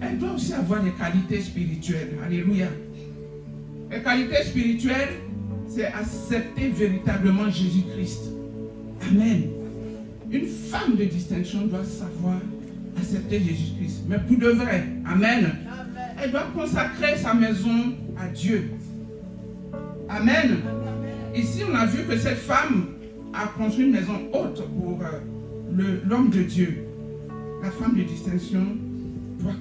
Elle doit aussi avoir des qualités spirituelles. Alléluia. Les qualités spirituelles, c'est accepter véritablement Jésus-Christ. Amen. Une femme de distinction doit savoir accepter Jésus-Christ. Mais pour de vrai. Amen. Elle doit consacrer sa maison à Dieu. Amen. Ici, on a vu que cette femme a construit une maison haute pour l'homme de Dieu. La femme de distinction doit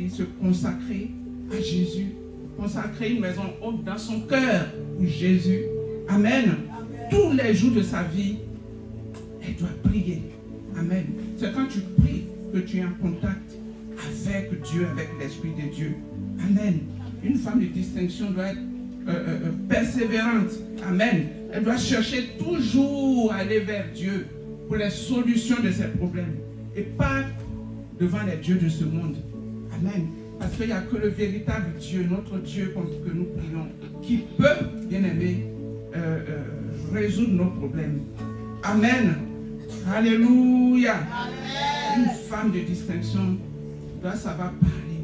se consacrer à Jésus, consacrer une maison haute dans son cœur pour Jésus. Amen. Tous les jours de sa vie, elle doit prier. Amen. C'est quand tu pries que tu es en contact avec Dieu, avec l'Esprit de Dieu. Amen. Une femme de distinction doit être persévérante. Amen. Elle doit chercher toujours à aller vers Dieu pour les solutions de ses problèmes et pas devant les dieux de ce monde. Amen. Parce qu'il n'y a que le véritable Dieu, notre Dieu que nous prions, qui peut, bien aimé, résoudre nos problèmes. Amen. Alléluia. Amen. Une femme de distinction doit savoir parler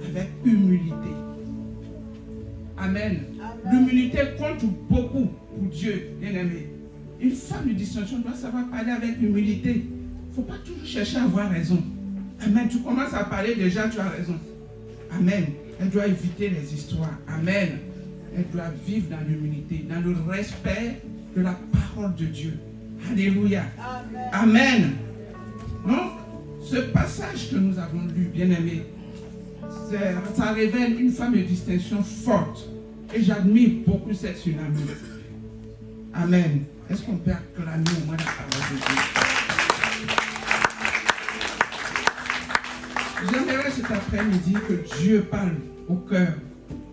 avec humilité. Amen. L'humilité compte beaucoup pour Dieu, bien-aimé. Une femme de distinction doit savoir parler avec humilité. Il ne faut pas toujours chercher à avoir raison. Amen. Tu commences à parler déjà, tu as raison. Amen. Elle doit éviter les histoires. Amen. Elle doit vivre dans l'humilité, dans le respect de la parole de Dieu. Alléluia. Amen. Amen. Donc, ce passage que nous avons lu, bien-aimé, ça révèle une femme de distinction forte. Et j'admire beaucoup cette tsunami. Amen. Est-ce qu'on peut acclamer au moins la parole de Dieu? J'aimerais cet après-midi que Dieu parle au cœur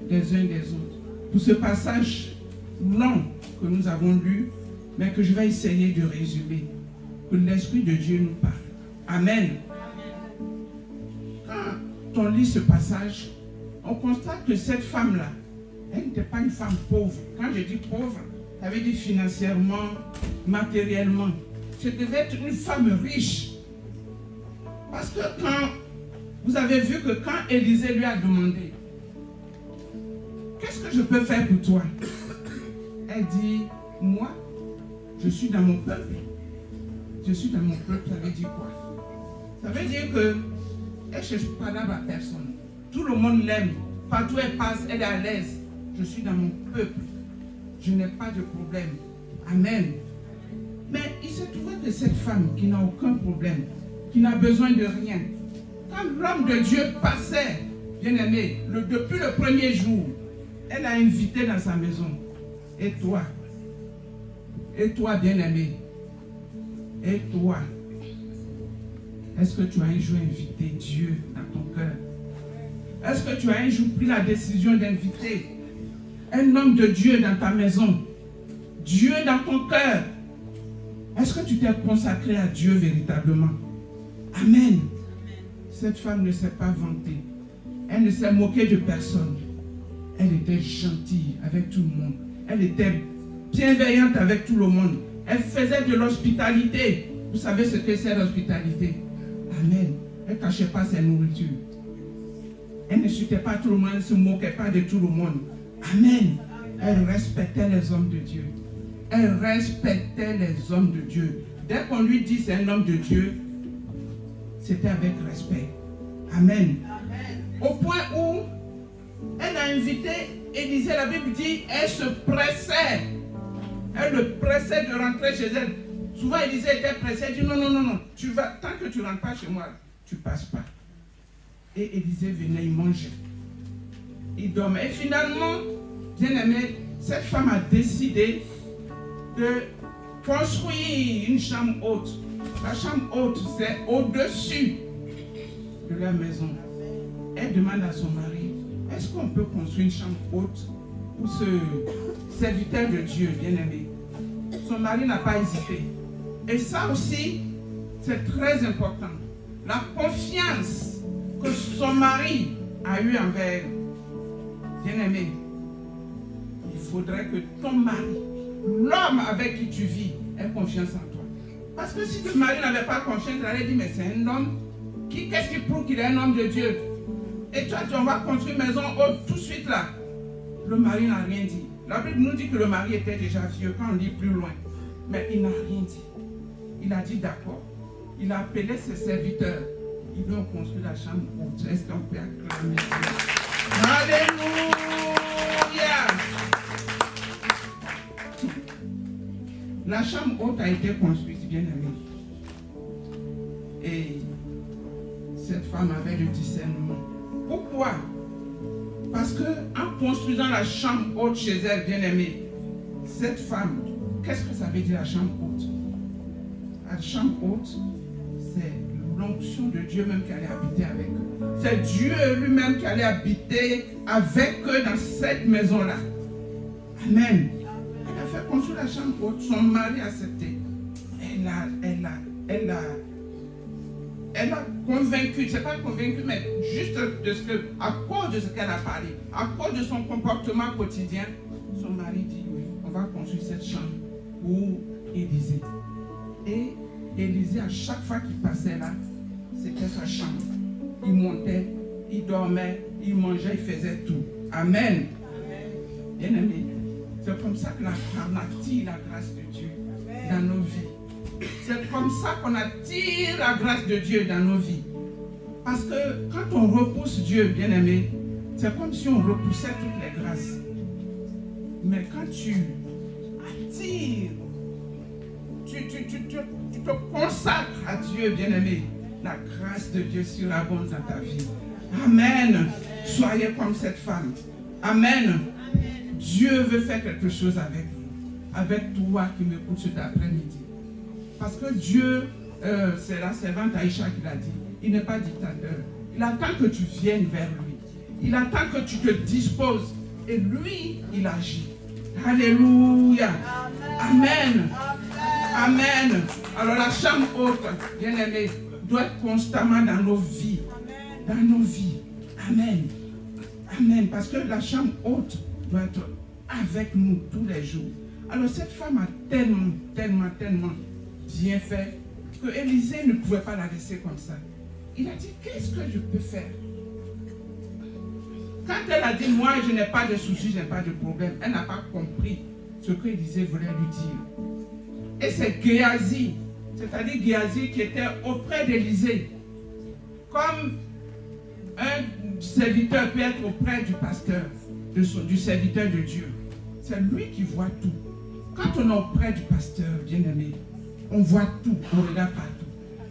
des uns des autres. Pour ce passage long que nous avons lu, mais que je vais essayer de résumer. Que l'Esprit de Dieu nous parle. Amen. Quand on lit ce passage, on constate que cette femme-là, elle n'était pas une femme pauvre. Quand je dis pauvre, ça veut dire financièrement, matériellement. Ce devait être une femme riche. Parce que quand vous avez vu que quand Élisée lui a demandé, qu'est-ce que je peux faire pour toi? Elle dit, moi, je suis dans mon peuple. Je suis dans mon peuple, ça veut dire quoi? Ça veut dire qu'elle ne cherche pas d'âme à personne. Tout le monde l'aime. Partout où elle passe, elle est à l'aise. Je suis dans mon peuple. Je n'ai pas de problème. Amen. Mais il se trouvait que cette femme qui n'a aucun problème, qui n'a besoin de rien, quand l'homme de Dieu passait, bien aimé, depuis le premier jour, elle a invité dans sa maison. Et toi, bien aimé, et toi, est-ce que tu as un jour invité Dieu dans ton cœur? Est-ce que tu as un jour pris la décision d'inviter un homme de Dieu dans ta maison? Dieu dans ton cœur? Est-ce que tu t'es consacré à Dieu véritablement? Amen. Cette femme ne s'est pas vantée. Elle ne s'est moquée de personne. Elle était gentille avec tout le monde. Elle était bienveillante avec tout le monde. Elle faisait de l'hospitalité. Vous savez ce que c'est l'hospitalité? Amen. Elle ne cachait pas sa nourriture. Elle n'insultait pas tout le monde. Elle ne se moquait pas de tout le monde. Amen. Elle respectait les hommes de Dieu. Elle respectait les hommes de Dieu. Dès qu'on lui dit c'est un homme de Dieu, c'était avec respect. Amen. Au point où elle a invité Élisée, la Bible dit, elle se pressait. Elle le pressait de rentrer chez elle. Souvent Élisée était pressé, elle dit non, non, non, non, tu vas, tant que tu ne rentres pas chez moi, tu ne passes pas. Et Élisée venait, il mangeait. Il dormait. Et finalement, bien aimé, cette femme a décidé de construire une chambre haute. La chambre haute, c'est au-dessus de leur maison. Elle demande à son mari, est-ce qu'on peut construire une chambre haute pour ce serviteur de Dieu, bien-aimé? Son mari n'a pas hésité. Et ça aussi, c'est très important. La confiance que son mari a eue envers elle. Bien-aimé, il faudrait que ton mari, l'homme avec qui tu vis, ait confiance en toi. Parce que si ton mari n'avait pas confiance, il allait dire, mais c'est un homme, qu'est-ce qui prouve qu'il est un homme de Dieu? Et toi, on va construire une maison haute tout de suite là. Le mari n'a rien dit. La Bible nous dit que le mari était déjà vieux quand on lit plus loin. Mais il n'a rien dit. Il a dit d'accord. Il a appelé ses serviteurs. Ils lui ont construit la chambre haute. Est-ce qu'on peut acclamer Dieu? Alléluia! La chambre haute a été construite, bien aimé. Et cette femme avait le discernement. Pourquoi? Parce que en construisant la chambre haute chez elle, bien aimée, cette femme, qu'est-ce que ça veut dire la chambre haute? La chambre haute, c'est l'onction de Dieu même qui allait habiter avec eux. C'est Dieu lui-même qui allait habiter avec eux dans cette maison-là. Amen. Elle a fait construire la chambre haute, son mari a accepté. Elle a convaincu, c'est pas convaincu, mais juste de ce que, à cause de ce qu'elle a parlé, à cause de son comportement quotidien, son mari dit oui, on va construire cette chambre pour Élisée. Et Élisée, à chaque fois qu'il passait là, c'était sa chambre. Il montait, il dormait, il mangeait, il faisait tout. Amen. Bien aimé, c'est comme ça qu'on attire la grâce de Dieu dans nos vies. C'est comme ça qu'on attire la grâce de Dieu dans nos vies. Parce que quand on repousse Dieu, bien aimé, c'est comme si on repoussait toutes les grâces. Mais quand tu attires, tu te consacres à Dieu, bien aimé, la grâce de Dieu surabonde dans ta vie. Amen. Soyez comme cette femme. Amen. Dieu veut faire quelque chose avec vous, avec toi qui m'écoutes cet après-midi. Parce que Dieu, c'est la servante Aïcha qui l'a dit, il n'est pas dictateur. Il attend que tu viennes vers lui. Il attend que tu te disposes. Et lui, il agit. Alléluia. Amen. Amen. Alors la chambre haute, bien aimé, doit être constamment dans nos vies. Dans nos vies. Amen. Amen. Parce que la chambre haute doit être avec nous tous les jours. Alors cette femme a tellement bien fait que Élisée ne pouvait pas la laisser comme ça. Il a dit, qu'est-ce que je peux faire? Quand elle a dit, moi je n'ai pas de soucis, je n'ai pas de problème, elle n'a pas compris ce que Élisée voulait lui dire. Et c'est Géasi, c'est-à-dire Géasi qui était auprès d'Élisée. Comme un serviteur peut être auprès du pasteur, du serviteur de Dieu. C'est lui qui voit tout. Quand on est auprès du pasteur, bien-aimé, on voit tout, on regarde partout.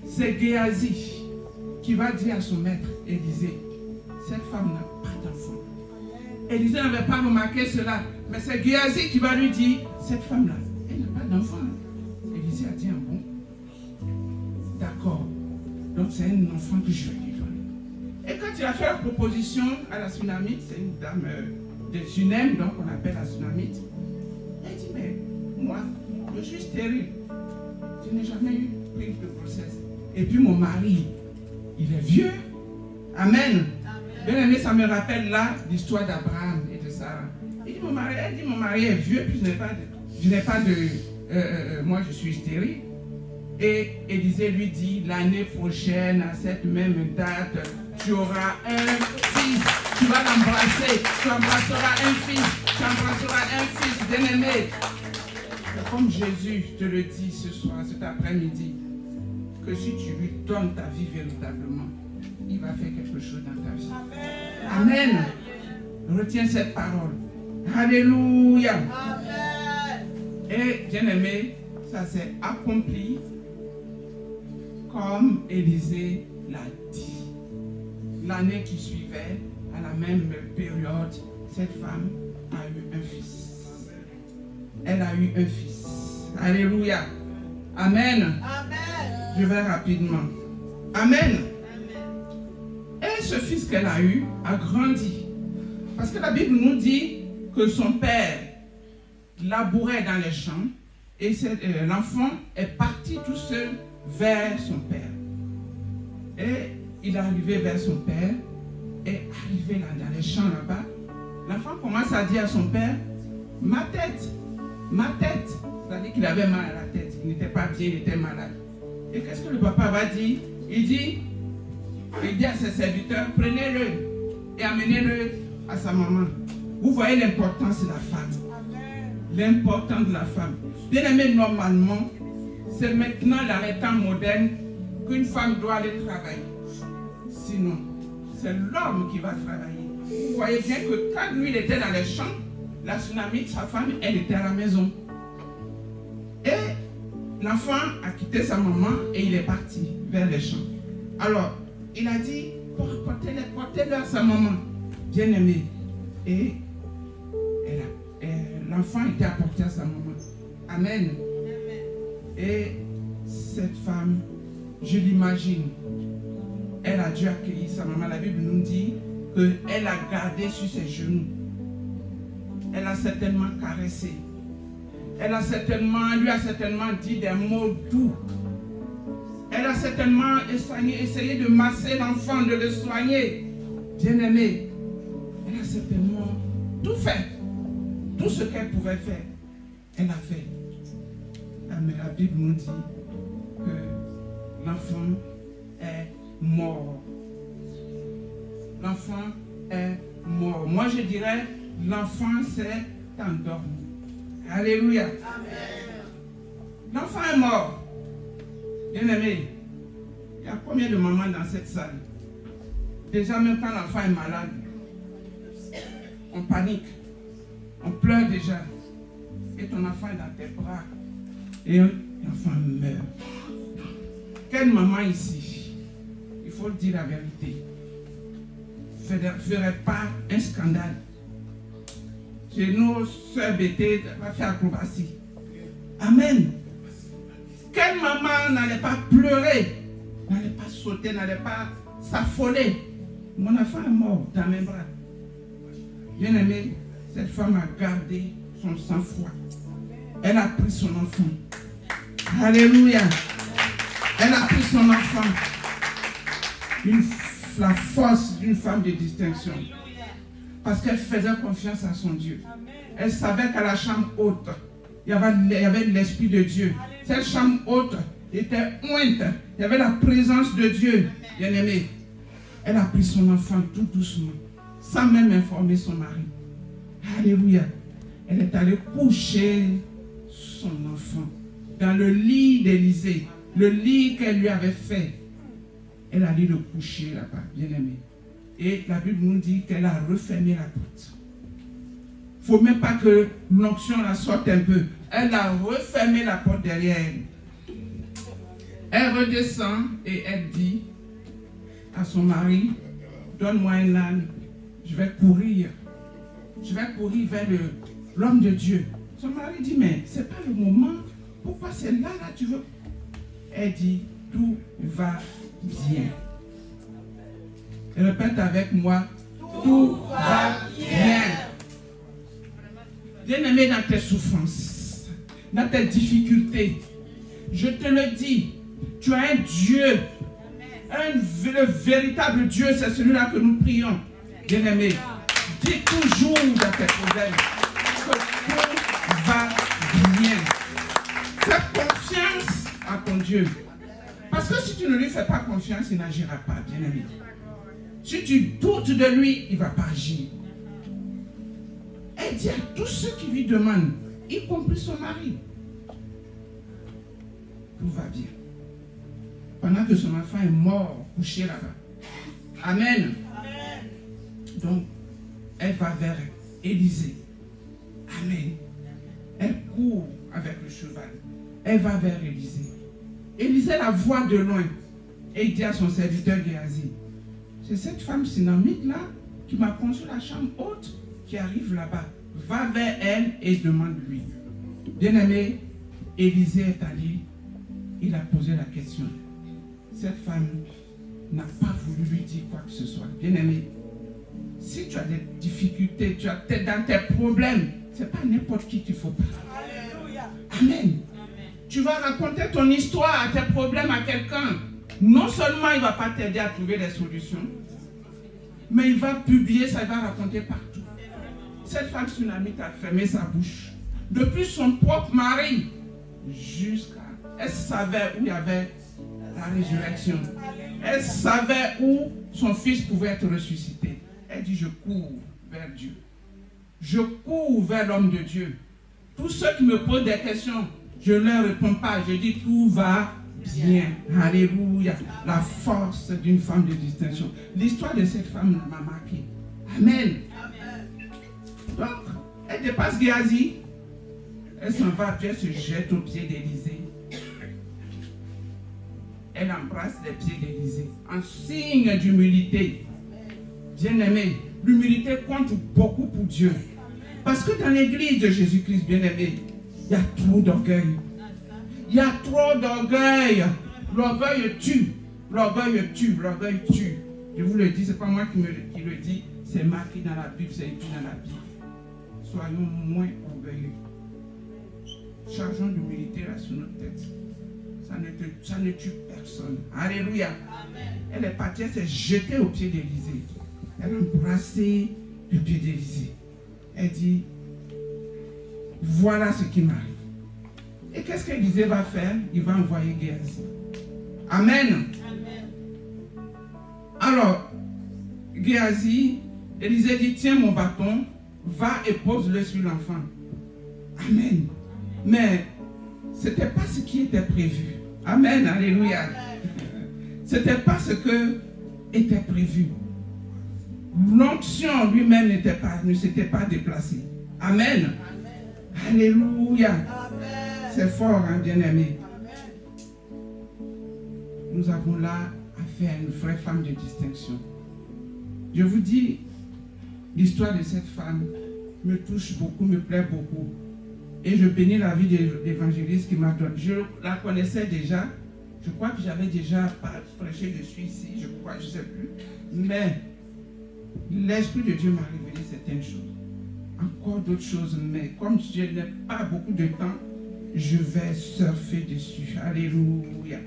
C'est Géasi qui va dire à son maître, Élisée, cette femme n'a pas d'enfant. Élisée n'avait pas remarqué cela, mais c'est Géasi qui va lui dire, cette femme-là, elle n'a pas d'enfant. Élisée a dit, ah bon, d'accord, donc c'est un enfant que je vais lui donner. Et quand il a fait la proposition à la Sunamite, c'est une dame de Sunem, donc on appelle la Sunamite, elle dit, mais moi, je suis stérile. Je n'ai jamais eu prise de grossesse. Et puis mon mari, il est vieux. Amen. Bien aimé, ça me rappelle là l'histoire d'Abraham et de Sarah. Elle dit mon mari est vieux, puis je n'ai pas de moi je suis stérile. Et Élisée lui dit, l'année prochaine, à cette même date, tu auras un fils. Tu vas l'embrasser. Tu embrasseras un fils. Tu embrasseras un fils, bien-aimé. Comme Jésus te le dit ce soir, cet après-midi, que si tu lui donnes ta vie véritablement, il va faire quelque chose dans ta vie. Amen. Amen. Retiens cette parole. Alléluia. Amen. Et bien-aimé, ça s'est accompli comme Élisée l'a dit. L'année qui suivait, à la même période, cette femme a eu un fils. Elle a eu un fils. Alléluia. Amen. Amen. Je vais rapidement. Amen. Et ce fils qu'elle a eu a grandi. Parce que la Bible nous dit que son père labourait dans les champs et l'enfant est parti tout seul vers son père. Et il est arrivé vers son père et arrivé là, dans les champs là-bas, l'enfant commence à dire à son père, ma tête, c'est-à-dire qu'il avait mal à la tête, il n'était pas bien, il était malade. Et qu'est-ce que le papa va dire? Il dit à ses serviteurs, prenez-le et amenez-le à sa maman. Vous voyez l'importance de la femme. L'importance de la femme. Bien aimé, normalement, c'est maintenant dans les temps modernes qu'une femme doit aller travailler. Sinon, c'est l'homme qui va travailler. Vous voyez bien que quand lui il était dans les champs, la tsunami, sa femme, elle était à la maison. Et l'enfant a quitté sa maman et il est parti vers les champs. Alors, il a dit, portez-le à sa maman, bien aimé. Et l'enfant était apporté à sa maman. Amen. Et cette femme, je l'imagine, elle a dû accueillir sa maman. La Bible nous dit qu'elle a gardé sur ses genoux. Elle a certainement caressé. Elle a certainement, lui a certainement dit des mots doux. Elle a certainement essayé de masser l'enfant, de le soigner. Bien-aimé, elle a certainement tout fait. Tout ce qu'elle pouvait faire, elle a fait. Mais la Bible nous dit que l'enfant est mort. L'enfant est mort. Moi, je dirais, l'enfant s'est endormi. Alléluia. L'enfant est mort. Bien-aimé, il y a combien de mamans dans cette salle? Déjà, même quand l'enfant est malade, on panique. On pleure déjà. Et ton enfant est dans tes bras. Et l'enfant meurt. Quelle maman ici, il faut dire la vérité, ne ferait pas un scandale? Chez nos soeurs BT, va faire acrobatie. Amen. Quelle maman n'allait pas pleurer, n'allait pas sauter, n'allait pas s'affoler? Mon enfant est mort dans mes bras. Bien aimé, cette femme a gardé son sang-froid. Elle a pris son enfant. Alléluia. Elle a pris son enfant. La force d'une femme de distinction. Parce qu'elle faisait confiance à son Dieu. Elle savait qu'à la chambre haute, il y avait l'Esprit de Dieu. Cette chambre haute était ointe. Il y avait la présence de Dieu. Bien aimé. Elle a pris son enfant tout doucement, sans même informer son mari. Alléluia. Elle est allée coucher son enfant dans le lit d'Élisée, le lit qu'elle lui avait fait. Elle allait le coucher là-bas, bien aimé. Et la Bible nous dit qu'elle a refermé la porte. Il ne faut même pas que l'onction la sorte un peu. Elle a refermé la porte derrière elle. Elle redescend et elle dit à son mari, donne-moi un âne, je vais courir. Je vais courir vers l'homme de Dieu. Son mari dit, mais ce n'est pas le moment. Pourquoi c'est là tu veux? Elle dit, tout va bien. Répète avec moi, tout va bien. Bien-aimé, dans tes souffrances, dans tes difficultés, Je te le dis, tu as un Dieu. Le véritable Dieu, c'est celui-là que nous prions. Bien-aimé, dis toujours dans tes problèmes que tout va bien. Fais confiance à ton Dieu. Parce que si tu ne lui fais pas confiance, il n'agira pas, bien-aimé. Si tu doutes de lui, il ne va pas agir. Elle dit à tous ceux qui lui demandent, y compris son mari, tout va bien. Pendant que son enfant est mort, couché là-bas. Amen. Amen. Donc, elle va vers Élisée. Amen. Elle court avec le cheval. Elle va vers Élisée. Élisée la voit de loin. Et il dit à son serviteur Géasi, c'est cette femme synamite-là qui m'a construit la chambre haute qui arrive là-bas. Va vers elle et demande-lui. Bien-aimé, Élisée est allé. Il a posé la question. Cette femme n'a pas voulu lui dire quoi que ce soit. Bien-aimé, si tu as des difficultés, tu as dans tes problèmes, ce n'est pas n'importe qui qu'il faut parler. Alléluia. Amen. Tu vas raconter ton histoire à tes problèmes à quelqu'un. Non seulement il ne va pas t'aider à trouver des solutions, mais il va publier ça, il va raconter partout. Cette femme tsunamite a fermé sa bouche. Depuis son propre mari jusqu'à... Elle savait où il y avait la résurrection. Elle savait où son fils pouvait être ressuscité. Elle dit, je cours vers Dieu. Je cours vers l'homme de Dieu. Tous ceux qui me posent des questions, je ne leur réponds pas. Je dis, tout va bien. Alléluia. La force d'une femme de distinction. L'histoire de cette femme m'a marqué. Amen. Donc, elle dépasse Géasi. Elle s'en va, puis elle se jette aux pieds d'Élisée. Elle embrasse les pieds d'Élisée en signe d'humilité. Bien-aimé, l'humilité compte beaucoup pour Dieu. Parce que dans l'église de Jésus-Christ, bien-aimé, il y a trop d'orgueil. Il y a trop d'orgueil. L'orgueil tue. L'orgueil tue. L'orgueil tue. Je vous le dis, ce n'est pas moi qui le dis, c'est marqué dans la Bible, c'est écrit dans la Bible. Soyons moins orgueilleux. Chargeons d'humilité là sur notre tête. Ça ne tue personne. Alléluia. Amen. Elle est partie, elle s'est jetée aux pieds d'Élisée. Elle a embrassé le pied d'Élisée. Elle dit, voilà ce qui m'arrive. Et qu'est-ce qu'Élisée va faire? Il va envoyer Géasi. Amen. Amen. Alors, Géasi, Élisée dit, tiens mon bâton, va et pose-le sur l'enfant. Amen. Mais ce n'était pas ce qui était prévu. Amen, alléluia. Ce n'était pas ce que était prévu. L'onction lui-même ne s'était pas déplacée. Amen. Amen. Alléluia. C'est fort, hein, bien-aimé. Nous avons là affaire à une vraie femme de distinction. Je vous dis, l'histoire de cette femme me touche beaucoup, me plaît beaucoup. Et je bénis la vie de l'évangéliste qui m'a donné. Je la connaissais déjà. Je crois que j'avais déjà prêché dessus ici. Je crois, je ne sais plus. Mais l'Esprit de Dieu m'a révélé certaines choses. Encore d'autres choses. Mais comme je n'ai pas beaucoup de temps, je vais surfer dessus. Alléluia.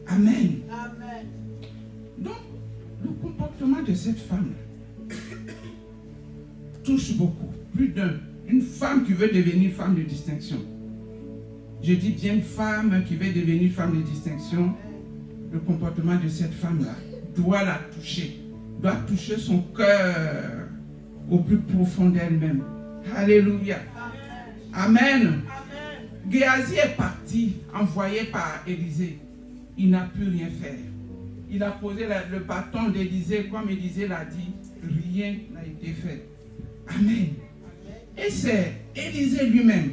Amen. Amen. Donc, le comportement de cette femme touche beaucoup. Plus d'un. Une femme qui veut devenir femme de distinction. Je dis bien une femme qui veut devenir femme de distinction. Le comportement de cette femme-là doit la toucher. Doit toucher son cœur au plus profond d'elle-même. Alléluia. Amen. Amen. Géasi est parti, envoyé par Élisée. Il n'a pu rien faire. Il a posé le bâton d'Élisée, comme Élisée l'a dit. Rien n'a été fait. Amen. Et c'est Élisée lui-même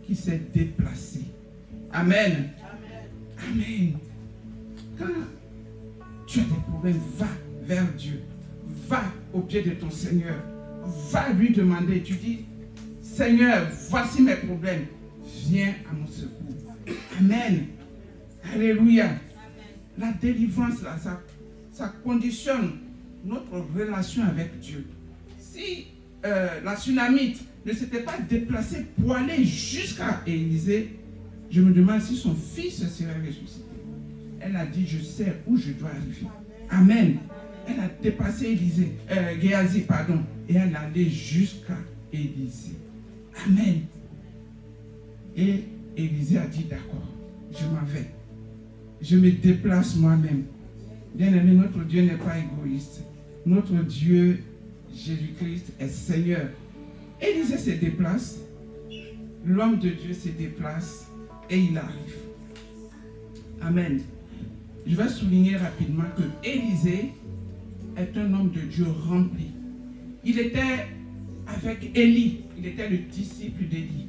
qui s'est déplacé. Amen. Amen. Amen. Quand tu as des problèmes, va vers Dieu. Va au pied de ton Seigneur. Va lui demander. Tu dis, Seigneur, voici mes problèmes. Viens à mon secours. Amen. Alléluia. Amen. La délivrance, là, ça conditionne notre relation avec Dieu. Si la tsunamite ne s'était pas déplacée pour aller jusqu'à Élisée, Je me demande si son fils serait ressuscité. Elle a dit, je sais où je dois arriver. Amen. Elle a dépassé Géasi, pardon, et elle est allée jusqu'à Élisée. Amen. Et Élisée a dit, d'accord, je m'en vais. Je me déplace moi-même. Bien-aimé, notre Dieu n'est pas égoïste. Notre Dieu, Jésus-Christ, est Seigneur. Élisée se déplace. L'homme de Dieu se déplace et il arrive. Amen. Je vais souligner rapidement que Élisée est un homme de Dieu rempli. Il était avec Élie. Il était le disciple d'Élie.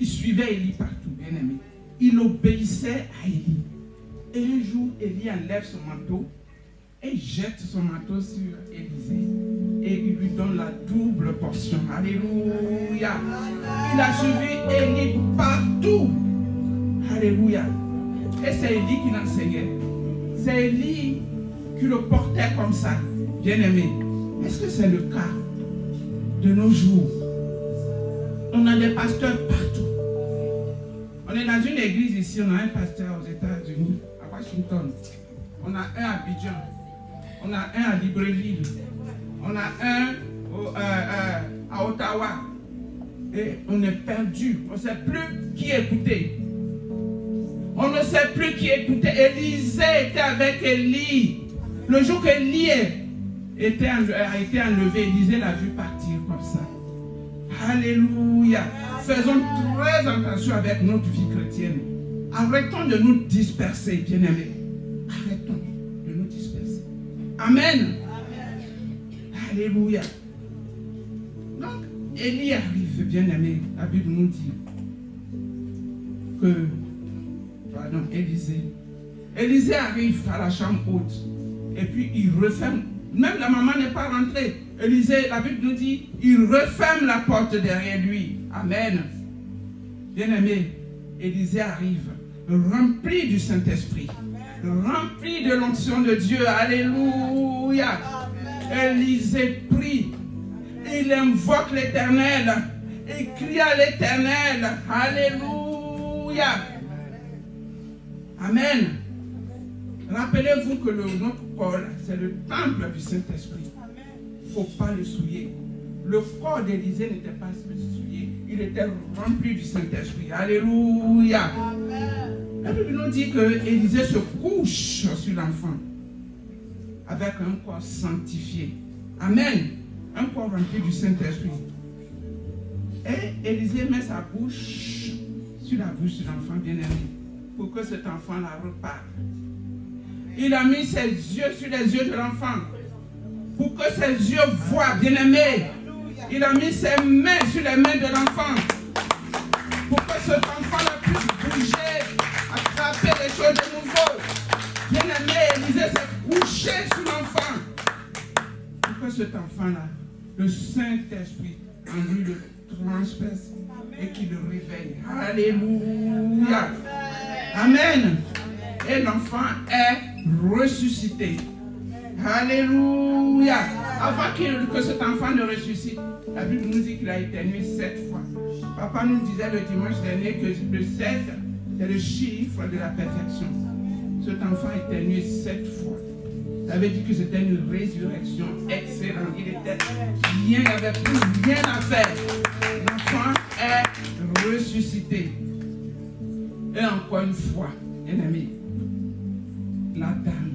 Il suivait Élie partout, bien aimé. Il obéissait à Élie. Et un jour, Élie enlève son manteau et jette son manteau sur Élisée. Et il lui donne la double portion. Alléluia. Il a suivi Élie partout. Alléluia. Et c'est Élie qui l'enseignait. C'est Élie qui le portait comme ça. Bien aimé. Est-ce que c'est le cas de nos jours? On a des pasteurs partout. On est dans une église ici, on a un pasteur aux États-Unis, à Washington. On a un à Abidjan. On a un à Libreville. On a un à Ottawa. Et on est perdu. On ne sait plus qui écouter. On ne sait plus qui écouter. Élisée était avec Élie. Le jour qu'Élie a été enlevé, Élisée l'a vu partir comme ça. Alléluia. Faisons très attention avec notre vie chrétienne. Arrêtons de nous disperser, bien-aimés. Arrêtons de nous disperser. Amen. Alléluia. Donc, Élie arrive, bien-aimé. La Bible nous dit que, pardon, Élisée arrive à la chambre haute. Et puis, il referme. Même la maman n'est pas rentrée. Élisée, la Bible nous dit, il referme la porte derrière lui. Amen. Bien-aimé, Élisée arrive, rempli du Saint-Esprit, rempli de l'onction de Dieu. Alléluia. Élisée prie. Il invoque l'Éternel. Il crie à l'Éternel. Alléluia. Amen. Rappelez-vous que notre corps, c'est le temple du Saint-Esprit. Il ne faut pas le souiller. Le corps d'Élisée n'était pas souillé. Il était rempli du Saint-Esprit. Alléluia. La Bible nous dit que Élisée se couche sur l'enfant avec un corps sanctifié. Amen. Un corps rempli du Saint-Esprit. Et Élisée met sa bouche sur la bouche de l'enfant bien-aimé pour que cet enfant la reparte. Il a mis ses yeux sur les yeux de l'enfant pour que ses yeux voient, bien-aimé. Il a mis ses mains sur les mains de l'enfant pour que cet enfant puisse bouger, attraper les choses de nouveau. Bien-aimé, Élisée s'est couché sur l'enfant pour que cet enfant-là, le Saint-Esprit, en lui le transperce et qu'il le réveille. Alléluia. Amen. Et l'enfant est ressuscité. Alléluia. Avant que cet enfant ne ressuscite, la Bible nous dit qu'il a éternué 7 fois. Papa nous disait le dimanche dernier que le 7, c'est le chiffre de la perfection. Cet enfant a éternué 7 fois. Ça veut dire que c'était une résurrection excellente. Il était bien, il n'y avait plus rien à faire. L'enfant est ressuscité. Et encore une fois, bien aimé, la dame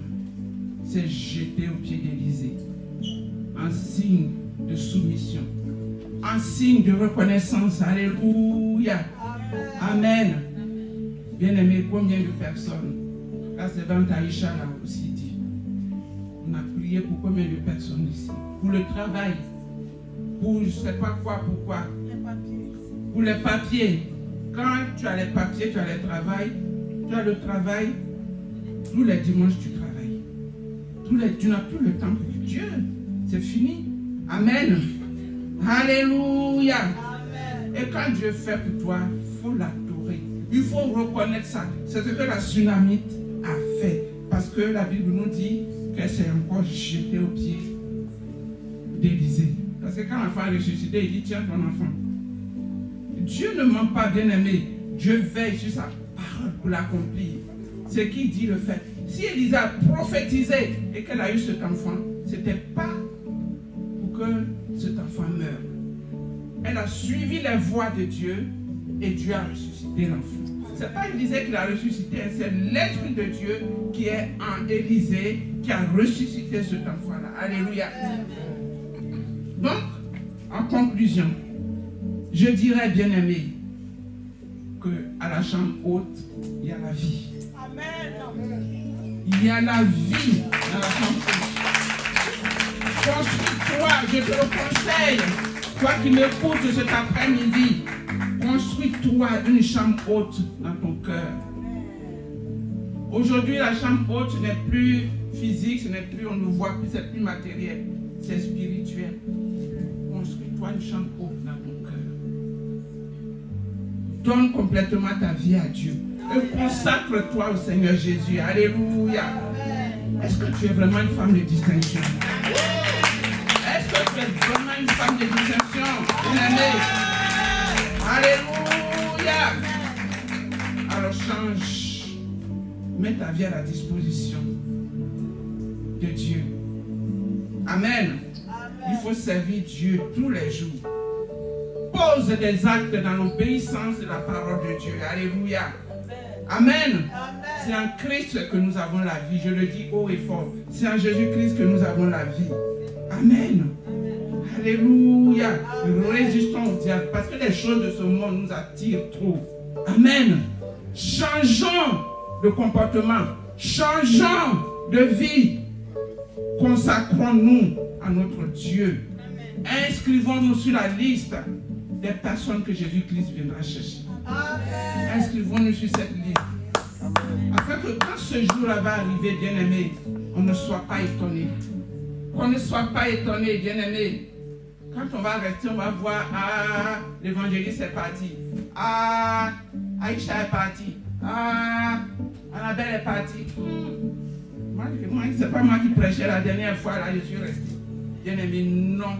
s'est jetée aux pieds d'Élisée en signe de soumission, en signe de reconnaissance. Alléluia. Amen. Bien-aimé, combien de personnes, la servante Aïcha l'a aussi dit, on a prié pour combien de personnes ici? Pour le travail, pour je ne sais pas quoi, pourquoi? Pour les papiers. Quand tu as les papiers, tu as le travail. Tu as le travail, tous les dimanches tu travailles. Tu n'as plus le temps pour Dieu. C'est fini. Amen. Alléluia. Amen. Et quand Dieu fait pour toi, il faut l'adorer. Il faut reconnaître ça. C'est ce que la Sunamite a fait. Parce que la Bible nous dit qu'elle s'est encore jetée aux pieds d'Élisée. Parce que quand l'enfant est ressuscité, il dit tiens ton enfant. Dieu ne ment pas, bien aimé. Dieu veille sur sa parole pour l'accomplir. Ce qui dit le fait. Si Élisa a prophétisé et qu'elle a eu cet enfant, ce n'était pas pour que cet enfant meure. Elle a suivi les voies de Dieu et Dieu a ressuscité l'enfant. Ce n'est pas Élisée qui l'a ressuscité, c'est l'Esprit de Dieu qui est en Élisée qui a ressuscité cet enfant-là. Alléluia. Donc, en conclusion, je dirais, bien-aimé, qu'à la chambre haute, il y a la vie. Il y a la vie dans la chambre haute. Construis-toi, je te le conseille. Toi qui m'écoutes cet après-midi, construis-toi une chambre haute dans ton cœur. Aujourd'hui, la chambre haute, ce n'est plus physique, ce n'est plus, on ne voit plus, c'est plus matériel, c'est spirituel. Construis-toi une chambre haute dans ton cœur. Donne complètement ta vie à Dieu. Et consacre-toi au Seigneur Jésus. Alléluia. Est-ce que tu es vraiment une femme de distinction? Est-ce que tu es vraiment une femme de distinction? Alléluia. Alors change. Mets ta vie à la disposition de Dieu. Amen. Il faut servir Dieu tous les jours. Pose des actes dans l'obéissance de la parole de Dieu. Alléluia. Amen. C'est en Christ que nous avons la vie. Je le dis haut et fort. C'est en Jésus-Christ que nous avons la vie. Amen. Alléluia. Résistons au diable parce que les choses de ce monde nous attirent trop. Amen. Changeons de comportement. Changeons de vie. Consacrons-nous à notre Dieu. Inscrivons-nous sur la liste des personnes que Jésus-Christ viendra chercher. Inscrivons-nous sur cette liste. Afin que quand ce jour-là va arriver, bien-aimé, on ne soit pas étonné. Qu'on ne soit pas étonné, bien-aimé. Quand on va rester, on va voir, ah, l'évangéliste est parti. Ah, Aïcha est parti. Ah, Annabelle est partie. Moi, c'est pas moi qui prêchais la dernière fois, là, je suis resté. Bien-aimé, non.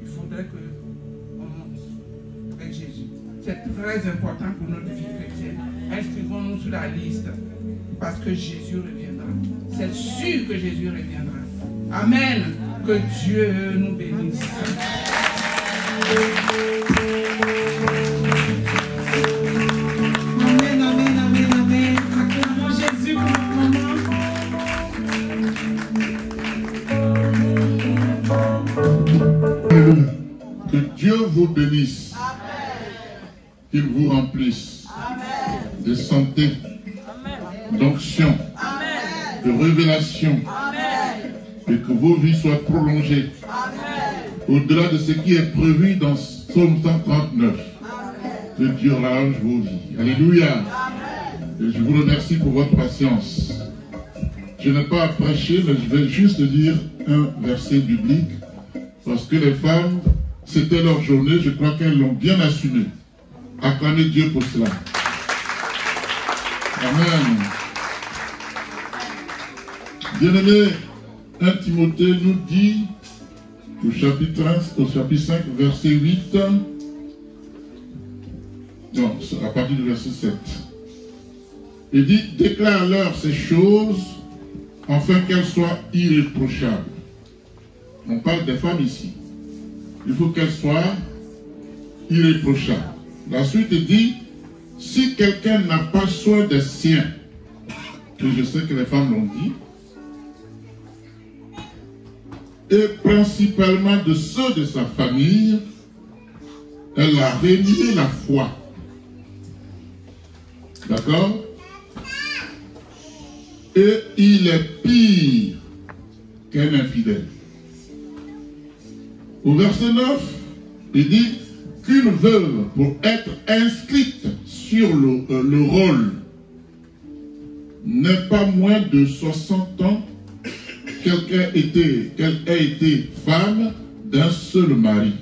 Il faudrait qu'on monte avec Jésus. C'est très important pour notre vie chrétienne. Inscrivons-nous sur la liste parce que Jésus reviendra. C'est sûr que Jésus reviendra. Amen. Que Dieu nous bénisse. Amen, amen, amen, amen. Acclamons Jésus pour le moment. Que Dieu vous bénisse. Qu'il vous remplisse de santé, d'onction, de révélation, et que vos vies soient prolongées au-delà de ce qui est prévu dans Psaume 139. Que Dieu range vos vies. Alléluia. Et je vous remercie pour votre patience. Je n'ai pas à prêcher, mais je vais juste dire un verset biblique, parce que les femmes, c'était leur journée, je crois qu'elles l'ont bien assumé. Acclamez Dieu pour cela. Amen. Bien-aimé, 1 Timothée nous dit, au chapitre 5, verset 8, non, à partir du verset 7, il dit, déclare-leur ces choses, afin qu'elles soient irréprochables. On parle des femmes ici. Il faut qu'elles soient irréprochables. La suite dit, si quelqu'un n'a pas soin des siens, et je sais que les femmes l'ont dit, et principalement de ceux de sa famille, elle a renié la foi. D'accord? Et il est pire qu'un infidèle. Au verset 9, il dit qu'une veuve, pour être inscrite sur le rôle, n'est pas moins de 60 ans qu'elle ait été femme d'un seul mari.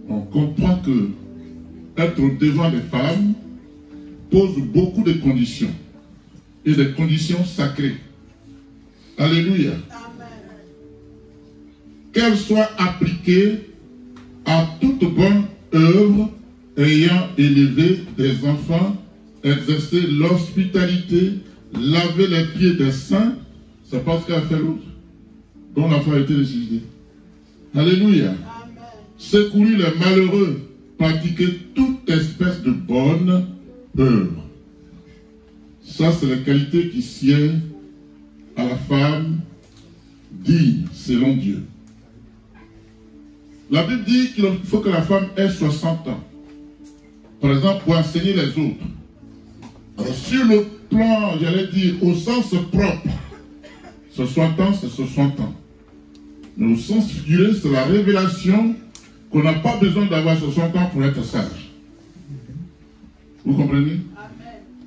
On comprend que être devant des femmes pose beaucoup de conditions, et des conditions sacrées. Alléluia. Qu'elles soient appliquées à toute bonne œuvre ayant élevé des enfants, exercé l'hospitalité, lavé les pieds des saints, c'est pas ce qu'a fait l'autre, dont l'enfant a été ressuscité. Alléluia. Secourir les malheureux, pratiquer toute espèce de bonne œuvre. Ça, c'est la qualité qui sied à la femme digne, selon Dieu. La Bible dit qu'il faut que la femme ait 60 ans. Par exemple, pour enseigner les autres. Alors, sur le plan, j'allais dire, au sens propre, 60 ans, c'est 60 ans. Mais au sens figuré, c'est la révélation qu'on n'a pas besoin d'avoir 60 ans pour être sage. Vous comprenez?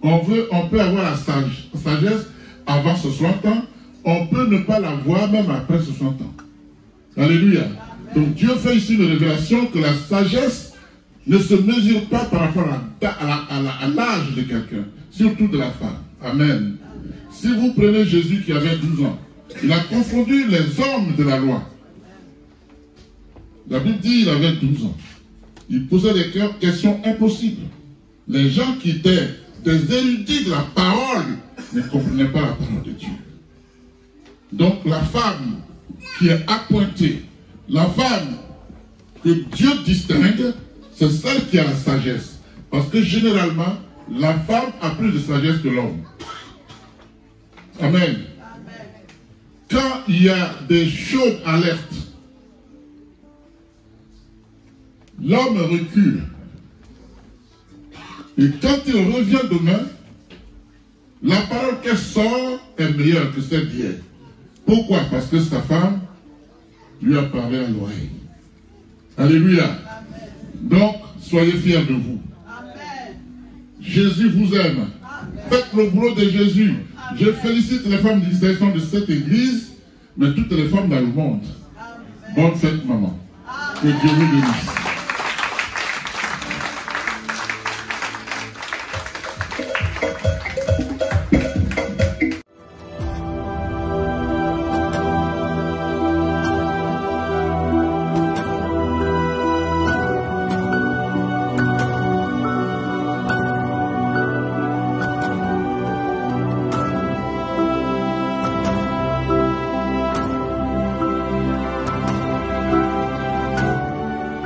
On peut avoir la sagesse avant 60 ans, on peut ne pas l'avoir même après 60 ans. Alléluia. Donc Dieu fait ici une révélation que la sagesse ne se mesure pas par rapport à l'âge de quelqu'un, surtout de la femme. Amen. Si vous prenez Jésus qui avait 12 ans, il a confondu les hommes de la loi. La Bible dit qu'il avait 12 ans. Il posait des questions impossibles. Les gens qui étaient des érudits de la parole ne comprenaient pas la parole de Dieu. Donc la femme qui est appointée, la femme que Dieu distingue, c'est celle qui a la sagesse. Parce que généralement, la femme a plus de sagesse que l'homme. Amen. Quand il y a des chaudes alertes, l'homme recule. Et quand il revient demain, la parole qu'elle sort est meilleure que celle d'hier. Pourquoi? Parce que sa femme lui a parlé à l'oreille. Alléluia. Amen. Donc, soyez fiers de vous. Amen. Jésus vous aime. Amen. Faites le boulot de Jésus. Amen. Je félicite les femmes d'illustration de cette église, mais toutes les femmes dans le monde. Amen. Bonne fête, maman. Amen. Que Dieu vous bénisse.